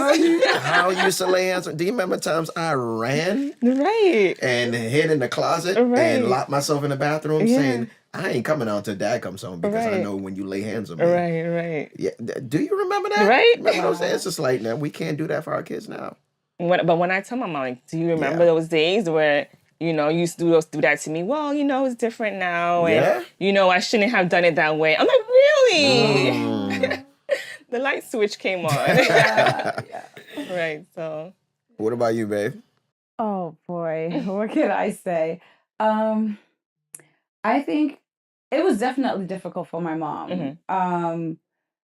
How you used to lay hands on? Do you remember times I ran? Right. And hid in the closet and locked myself in the bathroom saying, I ain't coming out till Dad comes home because I know when you lay hands on me. Right. Yeah. Do you remember that? Right. Remember those days? It's just like, now we can't do that for our kids now. But when I tell my mom, like, do you remember those days where, you know, you used to do that to me? Well, you know, it's different now. And, you know, I shouldn't have done it that way. I'm like, Finally, Mm. the light switch came on. Yeah. Right. So. What about you, babe? Oh boy, what can I say? Um, I think it was definitely difficult for my mom.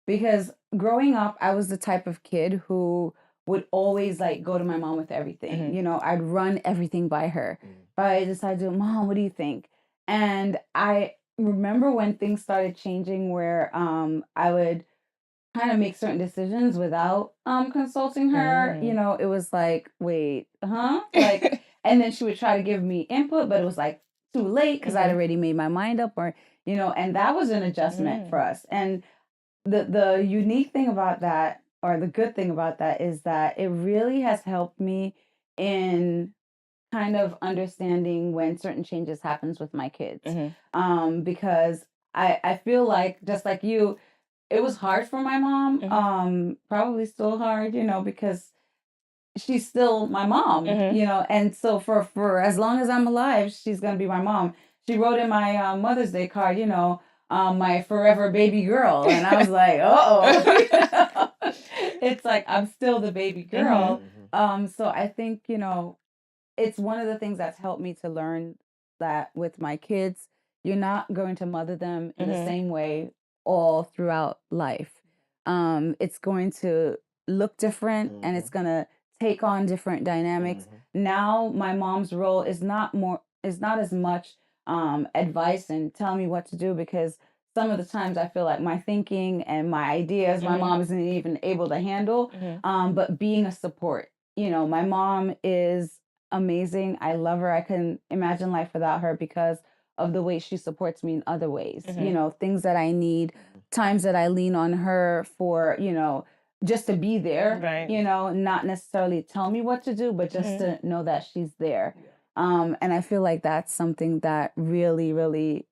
Because growing up, I was the type of kid who would always like go to my mom with everything. You know, I'd run everything by her. If I decided to, Mom, what do you think? And I remember when things started changing where I would kind of make certain decisions without consulting her. You know, it was like, wait, huh? Like, and then she would try to give me input, but it was like too late because I'd already made my mind up, or you know, and that was an adjustment for us. And the unique thing about that, or the good thing about that, is that it really has helped me in kind of understanding when certain changes happens with my kids. Because I feel like, just like you, it was hard for my mom, probably still hard, you know, because she's still my mom, you know, and so for as long as I'm alive, she's gonna be my mom. She wrote in my Mother's Day card, you know, my forever baby girl, and I was like, oh, it's like I'm still the baby girl. So I think, you know, it's one of the things that's helped me to learn that with my kids, you're not going to mother them in the same way all throughout life. It's going to look different, and it's going to take on different dynamics. Now my mom's role is not as much advice and telling me what to do, because some of the times I feel like my thinking and my ideas, my mom isn't even able to handle. But being a support, you know, my mom is amazing. I love her. I couldn't imagine life without her because of the way she supports me in other ways. You know, things that I need, times that I lean on her for, you know, just to be there, Right. you know, not necessarily tell me what to do, but just to know that she's there. And I feel like that's something that really, really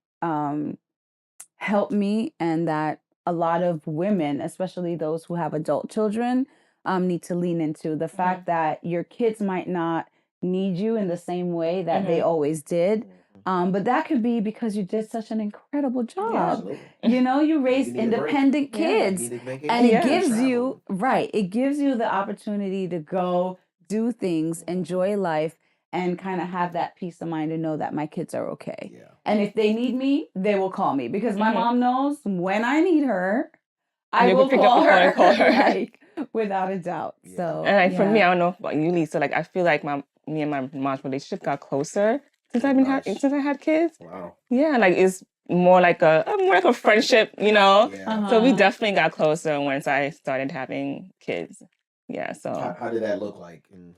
helped me, and that a lot of women, especially those who have adult children, need to lean into the fact that your kids might not need you in the same way that they always did. But that could be because you did such an incredible job. You know, you raised independent kids, and it gives you, right, it gives you the opportunity to go do things, enjoy life, and kind of have that peace of mind to know that my kids are okay. And if they need me, they will call me, because my mom knows when I need her, I will pick up call the phone and her, call her. like, without a doubt. So, And like for me, I don't know about you, Lisa. Like I feel like me and my mom's relationship got closer since since I had kids. Wow. Yeah, like it's more like a friendship, you know. So we definitely got closer once I started having kids. Yeah. So How did that look like? And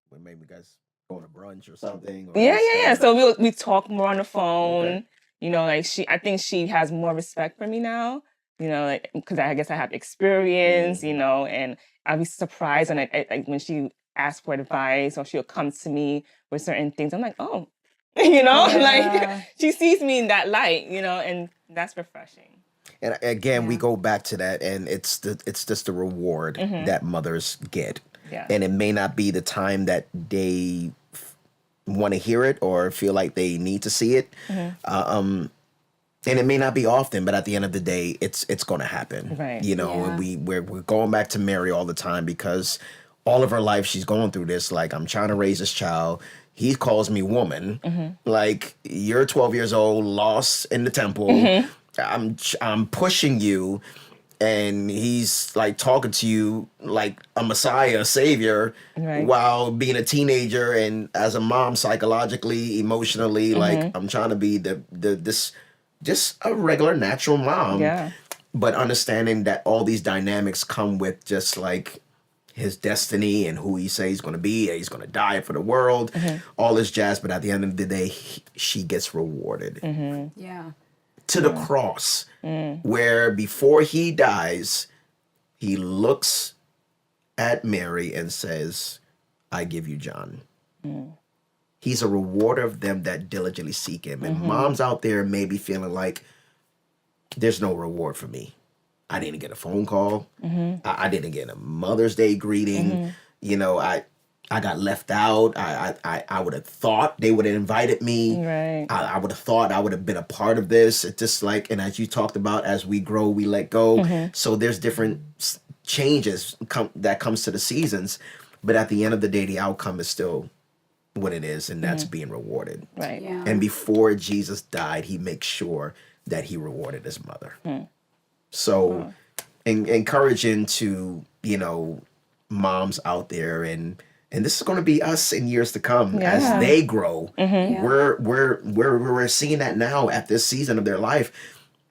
when maybe you guys going to brunch or something? Or yeah. So we talk more on the phone. Okay. You know, like I think she has more respect for me now. You know, like because I guess I have experience. You know, and I'll be surprised when like when she asks for advice, or she'll come to me with certain things. I'm like, oh, you know, like she sees me in that light. You know, and that's refreshing. And again, we go back to that, and it's just the reward that mothers get. Yeah. And it may not be the time that they want to hear it or feel like they need to see it. And it may not be often, but at the end of the day, it's going to happen. Right. You know, and we're going back to Mary all the time, because all of her life she's going through this. Like, I'm trying to raise this child. He calls me woman. Like, you're 12 years old, lost in the temple. I'm pushing you, and he's like talking to you like a messiah, a savior, while being a teenager. And as a mom, psychologically, emotionally, like, I'm trying to be this just a regular, natural mom. But understanding that all these dynamics come with just like his destiny and who he says he's going to be. He's going to die for the world, all this jazz. But at the end of the day, she gets rewarded. To the cross, where before he dies, he looks at Mary and says, I give you John. He's a rewarder of them that diligently seek him. And moms out there may be feeling like, there's no reward for me. I didn't get a phone call. I didn't get a Mother's Day greeting. You know, I I got left out. I would have thought they would have invited me. Right. I would have thought I would have been a part of this. It's just like, and as you talked about, as we grow, we let go. So there's different changes that comes to the seasons. But at the end of the day, the outcome is still what it is, and that's being rewarded. Right. Yeah. And before Jesus died, he makes sure that he rewarded his mother. So encouraging to, moms out there, and this is going to be us in years to come as they grow. We're seeing that now at this season of their life,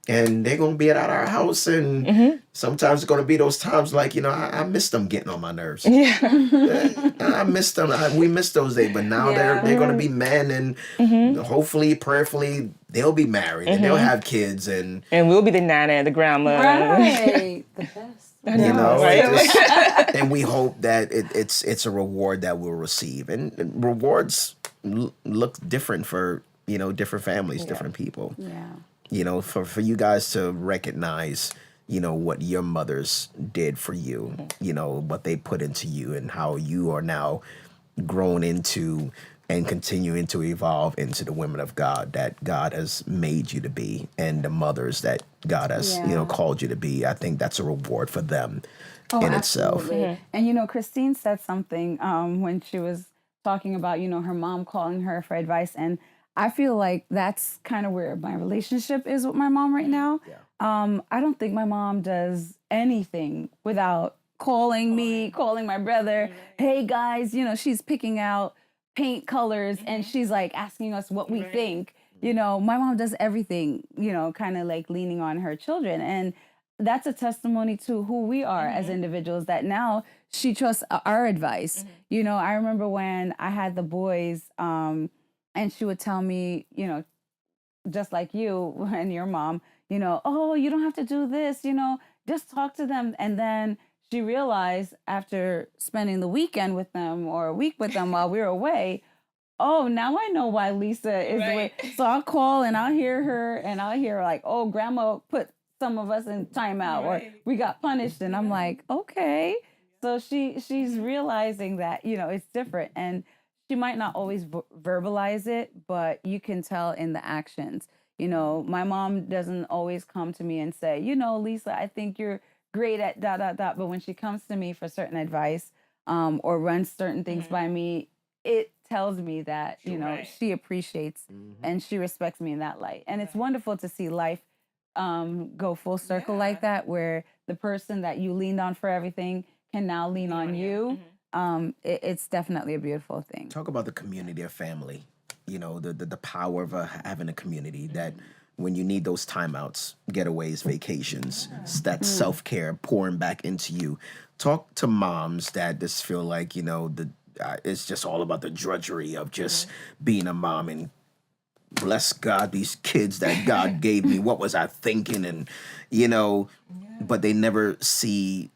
and they're going to be at our house, and sometimes it's going to be those times like, I miss them getting on my nerves. I miss them. We miss those days, but now they're going to be men, and hopefully, prayerfully, they'll be married and they'll have kids, and we'll be the nana and the grandma. Right. The best. Right? And we hope that it's a reward that we'll receive, and rewards look different for different families, different people. For you guys to recognize what your mothers did for you, what they put into you, and how you are now grown into and continuing to evolve into the women of God that God has made you to be, and the mothers that God has, called you to be. I think that's a reward for them in itself. And Christine said something when she was talking about, her mom calling her for advice. And I feel like that's kind of where my relationship is with my mom right now. I don't think my mom does anything without calling me, calling my brother. Hey guys, she's picking out paint colors and she's like asking us what we think. My mom does everything, kind of like leaning on her children. And that's a testimony to who we are as individuals, that now she trusts our advice. I remember when I had the boys, and she would tell me, just like you and your mom, oh, you don't have to do this, just talk to them. And then she realized after spending the weekend with them or a week with them while we were away, oh, now I know why Lisa is the way. So I'll call and I'll hear her and I'll hear like, oh, grandma put some of us in timeout or we got punished. And I'm like, okay. So she's realizing that, it's different. And she might not always verbalize it, but you can tell in the actions. My mom doesn't always come to me and say, Lisa, I think you're great at ... But when she comes to me for certain advice or runs certain things by me, it tells me that, she appreciates and she respects me in that light. And it's wonderful to see life go full circle like that, where the person that you leaned on for everything can now lean on you. It's definitely a beautiful thing. Talk about the community of family, the power of having a community that when you need those timeouts, getaways, vacations, that self-care pouring back into you. Talk to moms that just feel like, it's just all about the drudgery of just being a mom, and bless God, these kids that God gave me, what was I thinking? And, but they never see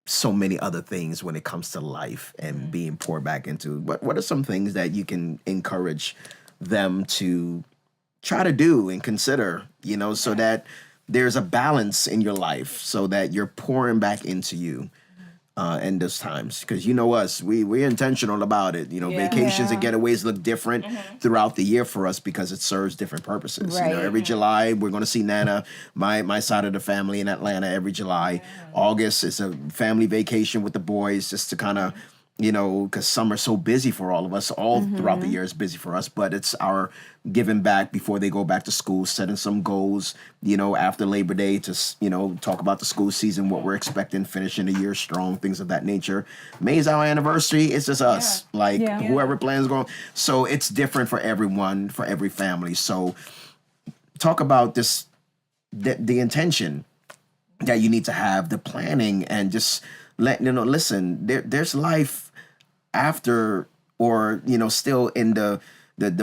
so many other things when it comes to life and being poured back into. What are some things that you can encourage them to try to do and consider, so that there's a balance in your life, so that you're pouring back into you in those times? Because us, we're intentional about it. Vacations and getaways look different throughout the year for us because it serves different purposes. Right. Every July, we're going to see Nana, my side of the family in Atlanta every July. August is a family vacation with the boys just to kind of, because summer's so busy for all of us. All throughout the year is busy for us, but it's our giving back before they go back to school, setting some goals, after Labor Day to, talk about the school season, what we're expecting, finishing the year strong, things of that nature. May is our anniversary. It's just us, whoever plans going. So it's different for everyone, for every family. So talk about this, the intention that you need to have, the planning, and just listen, there's life after, or still in the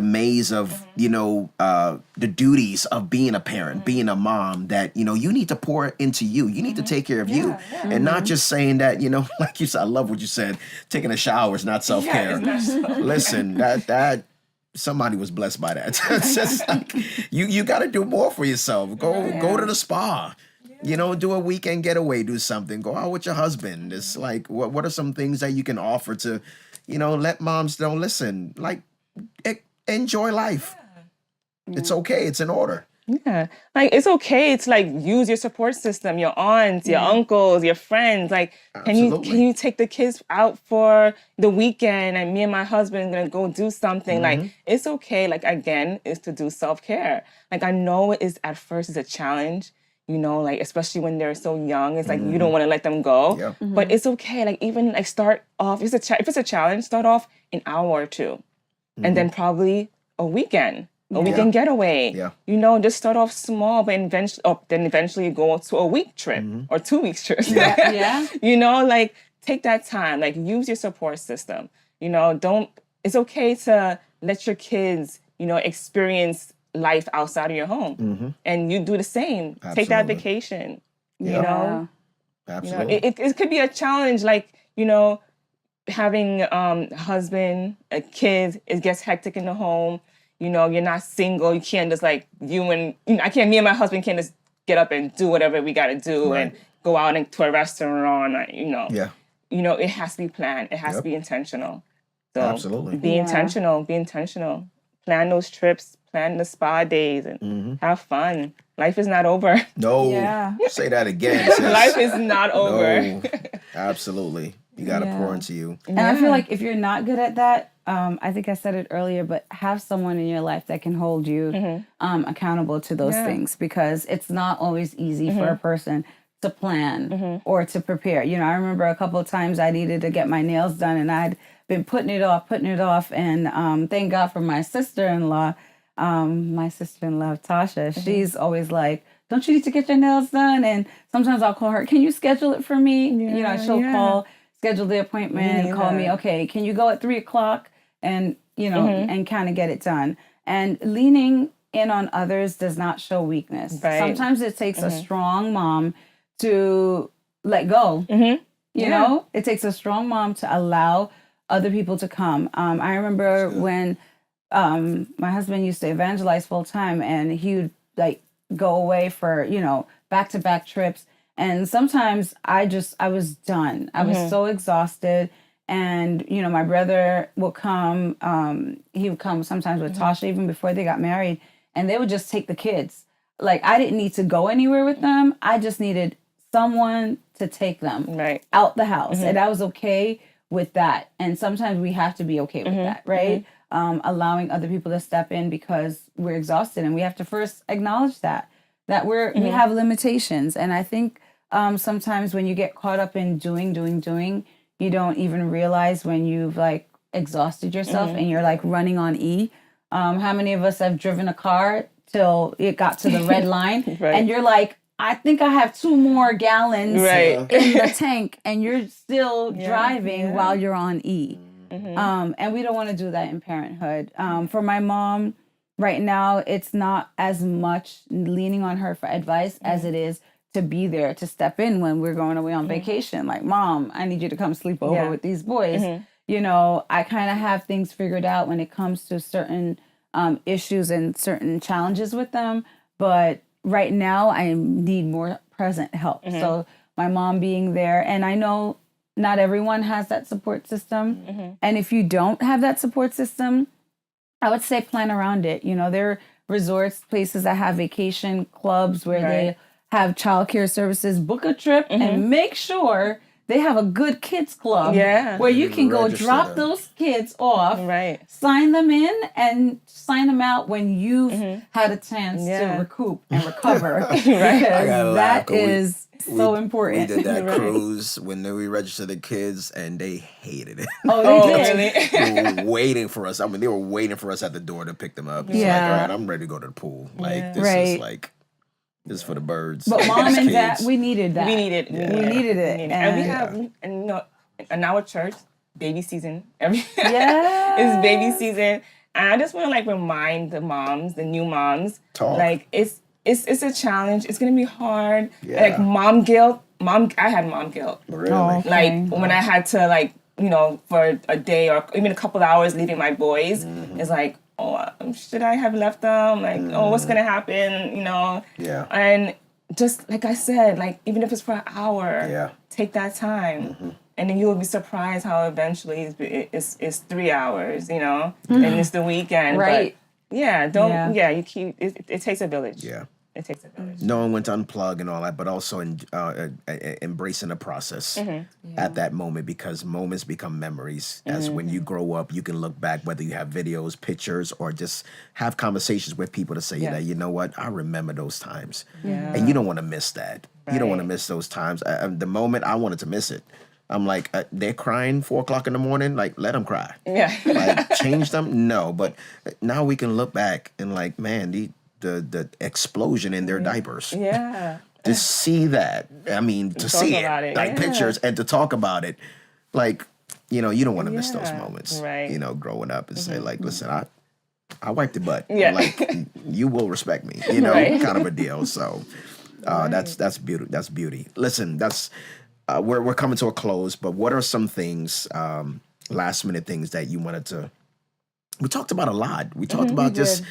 maze of the duties of being a parent, being a mom, that you need to pour into you. You need to take care of you, and not just saying that, like you said. I love what you said, taking a shower is not self-care. Listen, that somebody was blessed by that. It's just like you got to do more for yourself. Go to the spa. You know, do a weekend getaway, do something. Go out with your husband. It's like, what are some things that you can offer to, let moms know, listen, like, enjoy life. It's okay. It's in order. Yeah. Like, it's okay to, like, use your support system, your aunts, your uncles, your friends. Like, can you take the kids out for the weekend and me and my husband are going to go do something? Like, it's okay. Like, again, is to do self-care. Like, I know at first it's a challenge, like, especially when they're so young. It's like, you don't want to let them go. Yeah. But it's okay. Like, even, like, start off, if it's a challenge, start off an hour or two. And then probably a weekend. A weekend getaway. Yeah. Just start off small, but eventually go to a week trip or 2 weeks trip. Yeah. Like, take that time. Like, use your support system. It's okay to let your kids, experience life outside of your home. And you do the same. Absolutely. Take that vacation. Absolutely. It could be a challenge, like, having a husband, a kid, it gets hectic in the home. You're not single. You can't just like me and my husband can't just get up and do whatever we got to do and go out to a restaurant. Yeah. It has to be planned. It has to be intentional. So Absolutely. Be intentional. Be intentional. Plan those trips. Plan the spa days and have fun. Life is not over. No. Yeah. Say that again. Sis. Life is not over. No. Absolutely. You got to pour into you. And I feel like if you're not good at that, I think I said it earlier, but have someone in your life that can hold you accountable to those things, because it's not always easy for a person to plan or to prepare. I remember a couple of times I needed to get my nails done and I'd been putting it off. And thank God for my sister-in-law, Tasha. She's always like, don't you need to get your nails done? And sometimes I'll call her, can you schedule it for me? She'll call, schedule the appointment, call me, okay, can you go at 3:00? And, and kind of get it done. And leaning in on others does not show weakness. Right. Sometimes it takes a strong mom to let go. It takes a strong mom to allow other people to come. I remember when my husband used to evangelize full time, and he would like go away for, back-to-back trips. And sometimes I was done. I was so exhausted. And, my brother will come. He would come sometimes with Tasha, even before they got married. And they would just take the kids. Like, I didn't need to go anywhere with them. I just needed someone to take them out the house. And I was okay with that. And sometimes we have to be okay with that, right? Allowing other people to step in because we're exhausted. And we have to first acknowledge that we have limitations. And I think sometimes when you get caught up in doing, you don't even realize when you've like exhausted yourself and you're like running on E. How many of us have driven a car till it got to the red line and you're like, I think I have 2 more gallons in the tank, and you're still driving while you're on E. And we don't want to do that in parenthood. For my mom right now, it's not as much leaning on her for advice as it is to be there, to step in when we're going away on vacation. Like, Mom, I need you to come sleep over with these boys. I kind of have things figured out when it comes to certain issues and certain challenges with them. But right now, I need more present help. So my mom being there, and I know not everyone has that support system. And if you don't have that support system, I would say plan around it. There are resorts, places that have vacation clubs where they have childcare services. Book a trip and make sure they have a good kids club where you can go drop those kids off, sign them in, and sign them out when you've had a chance to recoup and recover. Because that is so important. We did that cruise when we registered the kids, and they hated it. Oh, they did. Really? They were waiting for us. I mean, they were waiting for us at the door to pick them up. It's like, all right, I'm ready to go to the pool. Like, this is like... This is for the birds. But Mom and Dad, we needed that. We needed it. And we have, in our church, baby season. It's baby season. And I just want to like remind the moms, the new moms, like it's a challenge. It's gonna be hard. Yeah. Like mom guilt. I had mom guilt. Really? Oh, okay. Like when I had to like, for a day or even a couple hours leaving my boys, it's like, oh, should I have left them? Like, oh, what's gonna happen? Yeah. And just like I said, like even if it's for an hour, Yeah. take that time. And then you'll be surprised how eventually it's 3 hours, you know, and it's the weekend. Right. But you keep, it takes a village. Yeah. It takes a village. Knowing when to unplug and all that, but also embracing the process at that moment, because moments become memories. As when you grow up, you can look back, whether you have videos, pictures, or just have conversations with people to say that, you know what, I remember those times. Yeah. And you don't want to miss that. You don't want to Right. miss those times. The moment I wanted to miss it, I'm like, they're crying 4:00 in the morning. Like, let them cry. Yeah. Like, change them? No. But now we can look back and like, man, the explosion in their diapers. Yeah. To see that, I mean, to Talk see about it, it, like yeah. pictures, and to talk about it, like, you know, you don't want to miss those Yeah, moments, right. you know, growing up and say like, listen, I wiped the butt, Yeah. like you will respect me, you know, Right. kind of a deal. So that's beauty. That's beauty. Listen, that's we're coming to a close, but what are some things, last minute things that you wanted to? We talked about a lot. We talked about just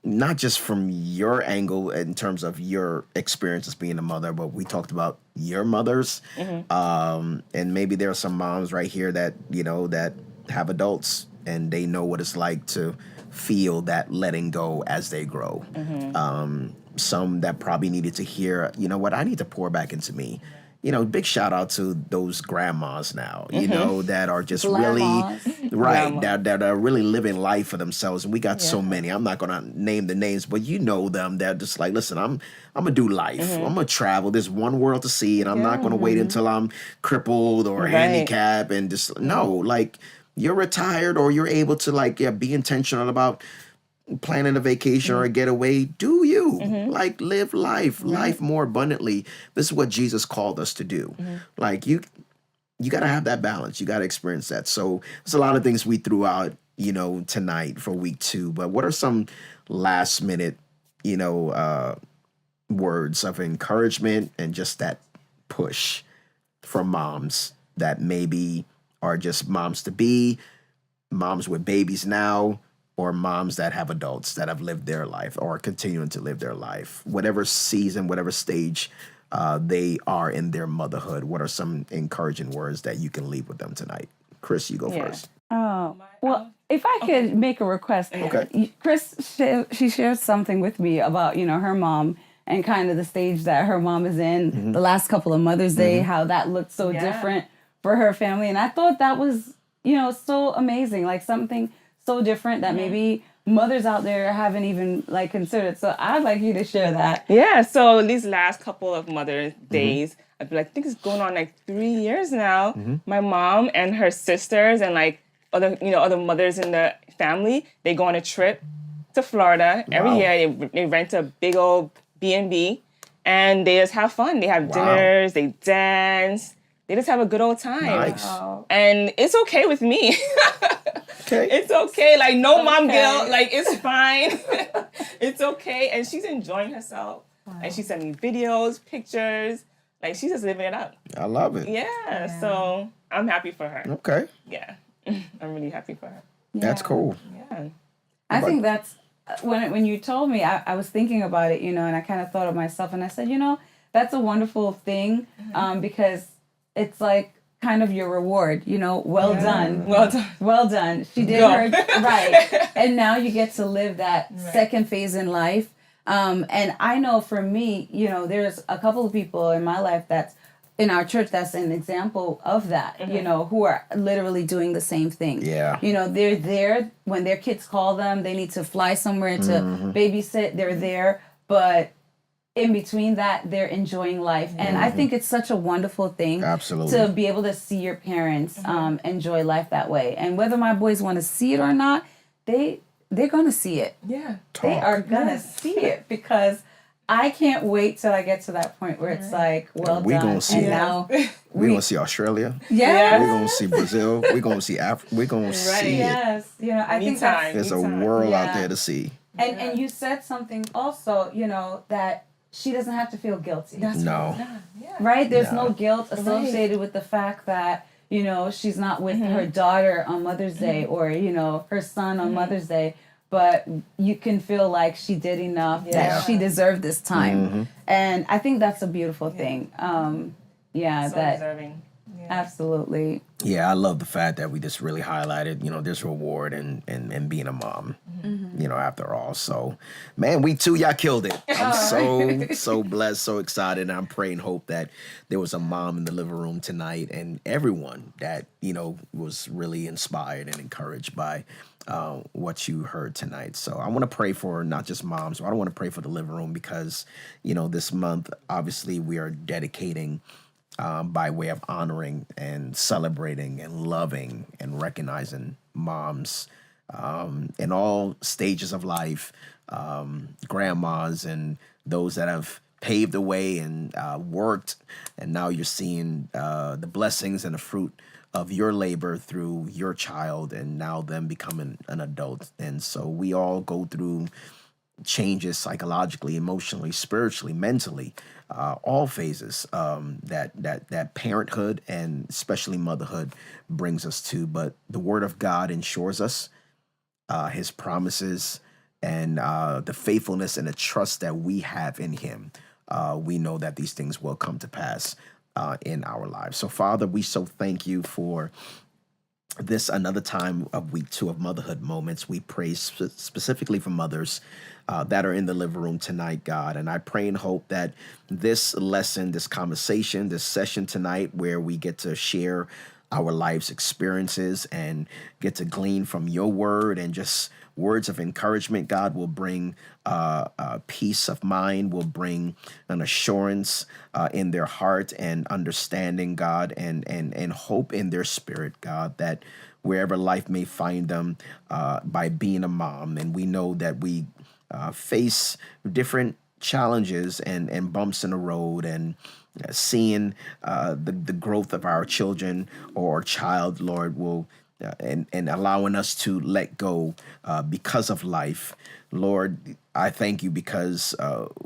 not just from your angle in terms of your experience as being a mother, but we talked about your mothers. And maybe there are some moms right here that, you know, that have adults and they know what it's like to feel that letting go as they grow. Some that probably needed to hear, you know what, I need to pour back into me. You know, big shout out to those grandmas now, you know, that are just Grandmas. really, right, Grandma. that are really living life for themselves. And we got so Yeah. many. I'm not going to name the names, but you know them. They're just like, listen, I'm going to do life. I'm going to travel. There's one world to see, and I'm not going to wait until I'm crippled or Right. handicapped and just, no, like you're retired or you're able to like, be intentional about planning a vacation or a getaway. Do you like live life more abundantly? This is what Jesus called us to do. Like you got to have that balance. You got to experience that. So there's a lot of things we threw out, you know, tonight for week 2, but what are some last minute, you know, words of encouragement and just that push from moms that maybe are just moms to be, moms with babies now, or moms that have adults that have lived their life or are continuing to live their life, whatever season, whatever stage they are in their motherhood. What are some encouraging words that you can leave with them tonight? Chris, you go Yeah. first. Oh, well, if I could make a request. Okay. Chris, she shared something with me about, you know, her mom and kind of the stage that her mom is in the last couple of Mother's Day, how that looked so different for her family. And I thought that was, you know, so amazing, like something so different that maybe mothers out there haven't even like considered. So I'd like you to share that. Yeah, so these last couple of Mother's Days, I've been like, I think it's going on like 3 years now. My mom and her sisters and like other mothers in the family, they go on a trip to Florida every Wow. year. They rent a big old B&B and they just have fun. They have dinners, they dance, they just have a good old time. Nice. And it's okay with me. Okay. It's okay. Like, no mom guilt. Like, it's fine. It's okay. And she's enjoying herself. And she sent me videos, pictures. Like, she's just living it up. I love it. Yeah. So I'm happy for her. Okay. Yeah. I'm really happy for her. That's cool. Yeah. I think that's when you told me, I was thinking about it, you know, and I kind of thought of myself and I said, you know, that's a wonderful thing because it's like kind of your reward, you know, well done. Well done. Well done. She did Go. her right. And now you get to live that second phase in life. And I know for me, you know, there's a couple of people in my life that's in our church that's an example of that, you know, who are literally doing the same thing. Yeah. You know, they're there when their kids call them, they need to fly somewhere to babysit, they're there, but in between that, they're enjoying life. And I think it's such a wonderful thing Absolutely. to be able to see your parents enjoy life that way. And whether my boys want to see it or not, they're going to see it. Yeah. They are going to see it because I can't wait till I get to that point where it's like, well We done. gonna see and it. now, We're going to see Australia. yeah. We're going to see Brazil. We're going to see Africa. We're going to see it. Yes. You know, I think that's, There's a Anytime. world out Yeah. there to see. and you said something also, you know, that she doesn't have to feel guilty. No. Right? There's No. no guilt associated with the fact that, you know, she's not with her daughter on Mother's Day or, you know, her son on Mother's Day. but you can feel like she did enough, that she deserved this time. And I think that's a beautiful thing. So deserving. Yeah. Absolutely. Yeah, I love the fact that we just really highlighted, this reward and being a mom, after all. So, man, week 2, y'all killed it. I'm so blessed, so excited. And I'm praying, hope that there was a mom in the living room tonight and everyone that, was really inspired and encouraged by what you heard tonight. So I want to pray for not just moms, but I want to pray for the living room because, this month, obviously, we are dedicating by way of honoring and celebrating and loving and recognizing moms in all stages of life, grandmas and those that have paved the way and worked, and now you're seeing the blessings and the fruit of your labor through your child and now them becoming an adult. And so we all go through changes psychologically, emotionally, spiritually, mentally, all phases that parenthood and especially motherhood brings us to. But the Word of God ensures us, His promises, and the faithfulness and the trust that we have in Him. We know that these things will come to pass in our lives. So, Father, we so thank you for this another time of week 2 of Motherhood Moments. We pray specifically for mothers that are in the living room tonight, God. And I pray and hope that this lesson, this conversation, this session tonight where we get to share our life's experiences and get to glean from your word and just words of encouragement, God, will bring peace of mind, will bring an assurance in their heart and understanding, God, and hope in their spirit, God, that wherever life may find them by being a mom. And we know that we face different challenges and bumps in the road and seeing the growth of our children or child, Lord, will and allowing us to let go because of life. Lord, I thank you because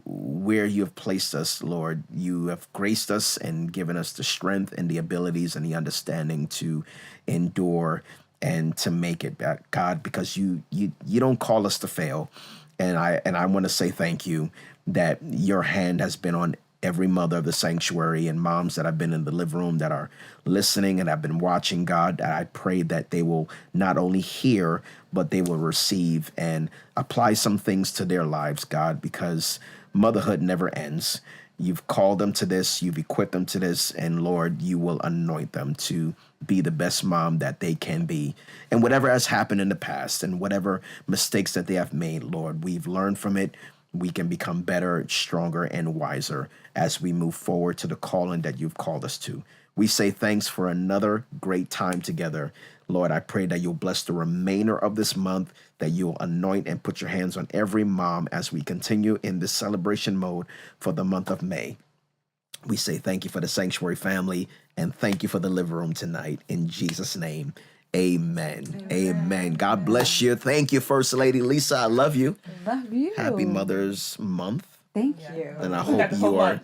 where you have placed us, Lord, you have graced us and given us the strength and the abilities and the understanding to endure and to make it, God, because you don't call us to fail. And I want to say thank you that your hand has been on every mother of the sanctuary and moms that have been in the living room that are listening and have been watching, God. I pray that they will not only hear, but they will receive and apply some things to their lives, God, because motherhood never ends. You've called them to this, you've equipped them to this, and Lord, you will anoint them to be the best mom that they can be. And whatever has happened in the past and whatever mistakes that they have made, Lord, we've learned from it. We can become better, stronger, and wiser as we move forward to the calling that you've called us to. We say thanks for another great time together. Lord, I pray that you'll bless the remainder of this month, that you'll anoint and put your hands on every mom as we continue in this celebration mode for the month of May. We say thank you for the Sanctuary family and thank you for the living room tonight. In Jesus' name, amen. Amen. God bless you. Thank you, First Lady Lisa. I love you. Love you. Happy Mother's Month. Thank you. And I hope you are.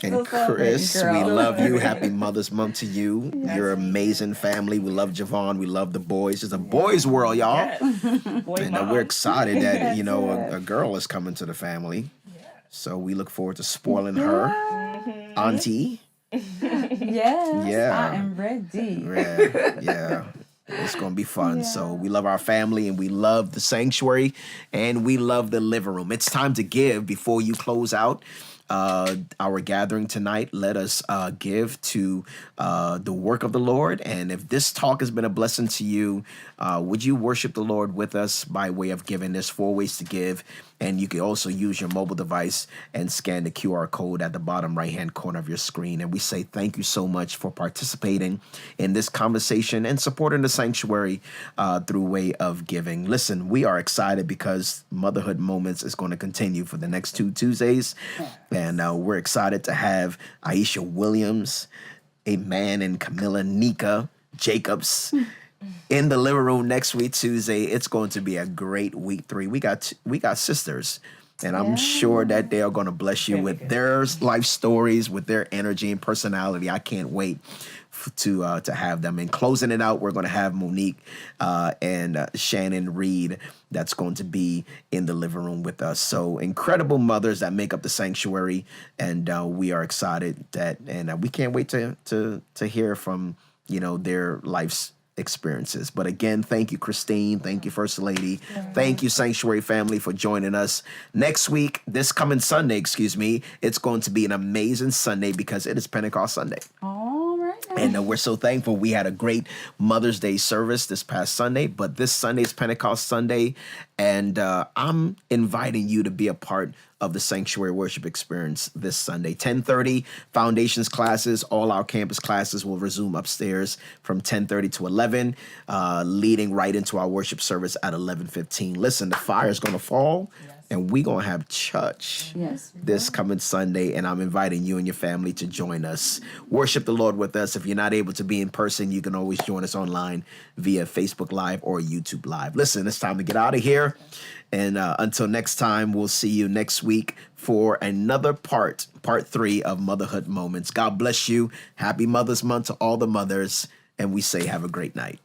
And Chris, we love you. Happy Mother's Month to you. Yes. You're an amazing family. We love Javon. We love the boys. It's a boys' world, y'all. Yes. And we're excited that, a girl is coming to the family. Yes. So we look forward to spoiling her. Auntie. Yes. Yeah. I am ready. Yeah. It's going to be fun. Yeah. So we love our family and we love the sanctuary and we love the living room. It's time to give before you close out our gathering tonight. Let us give to the work of the Lord. And if this talk has been a blessing to you, would you worship the Lord with us by way of giving? There's 4 ways to give. And you can also use your mobile device and scan the QR code at the bottom right-hand corner of your screen. And we say thank you so much for participating in this conversation and supporting the sanctuary through way of giving. Listen, we are excited because Motherhood Moments is going to continue for the next 2 Tuesdays. And we're excited to have Aisha Williams, Amen, and Camilla Nika Jacobs in the living room next week, Tuesday. It's going to be a great week 3. We got sisters And I'm sure that they are going to bless you with their life stories, with their energy and personality. I can't wait to have them. And closing it out, we're going to have Monique and Shannon Reed that's going to be in the living room with us. So incredible mothers that make up the sanctuary, and we are excited and we can't wait to hear from their life's experiences. But again, thank you, Christine. Thank you, First Lady. Thank you, Sanctuary family, for joining us. Next week, this coming Sunday, it's going to be an amazing Sunday because it is Pentecost Sunday. All right. And we're so thankful. We had a great Mother's Day service this past Sunday, but this Sunday is Pentecost Sunday, and I'm inviting you to be a part of the Sanctuary Worship Experience this Sunday. 10:30, Foundations classes, all our campus classes will resume upstairs from 10:30 to 11, leading right into our worship service at 11:15. Listen, the fire is going to fall, and we're going to have church this coming Sunday, and I'm inviting you and your family to join us. Worship the Lord with us. If you're not able to be in person, you can always join us online via Facebook Live or YouTube Live. Listen, it's time to get out of here. And until next time, we'll see you next week for another part 3 of Motherhood Moments. God bless you. Happy Mother's Month to all the mothers. And we say have a great night.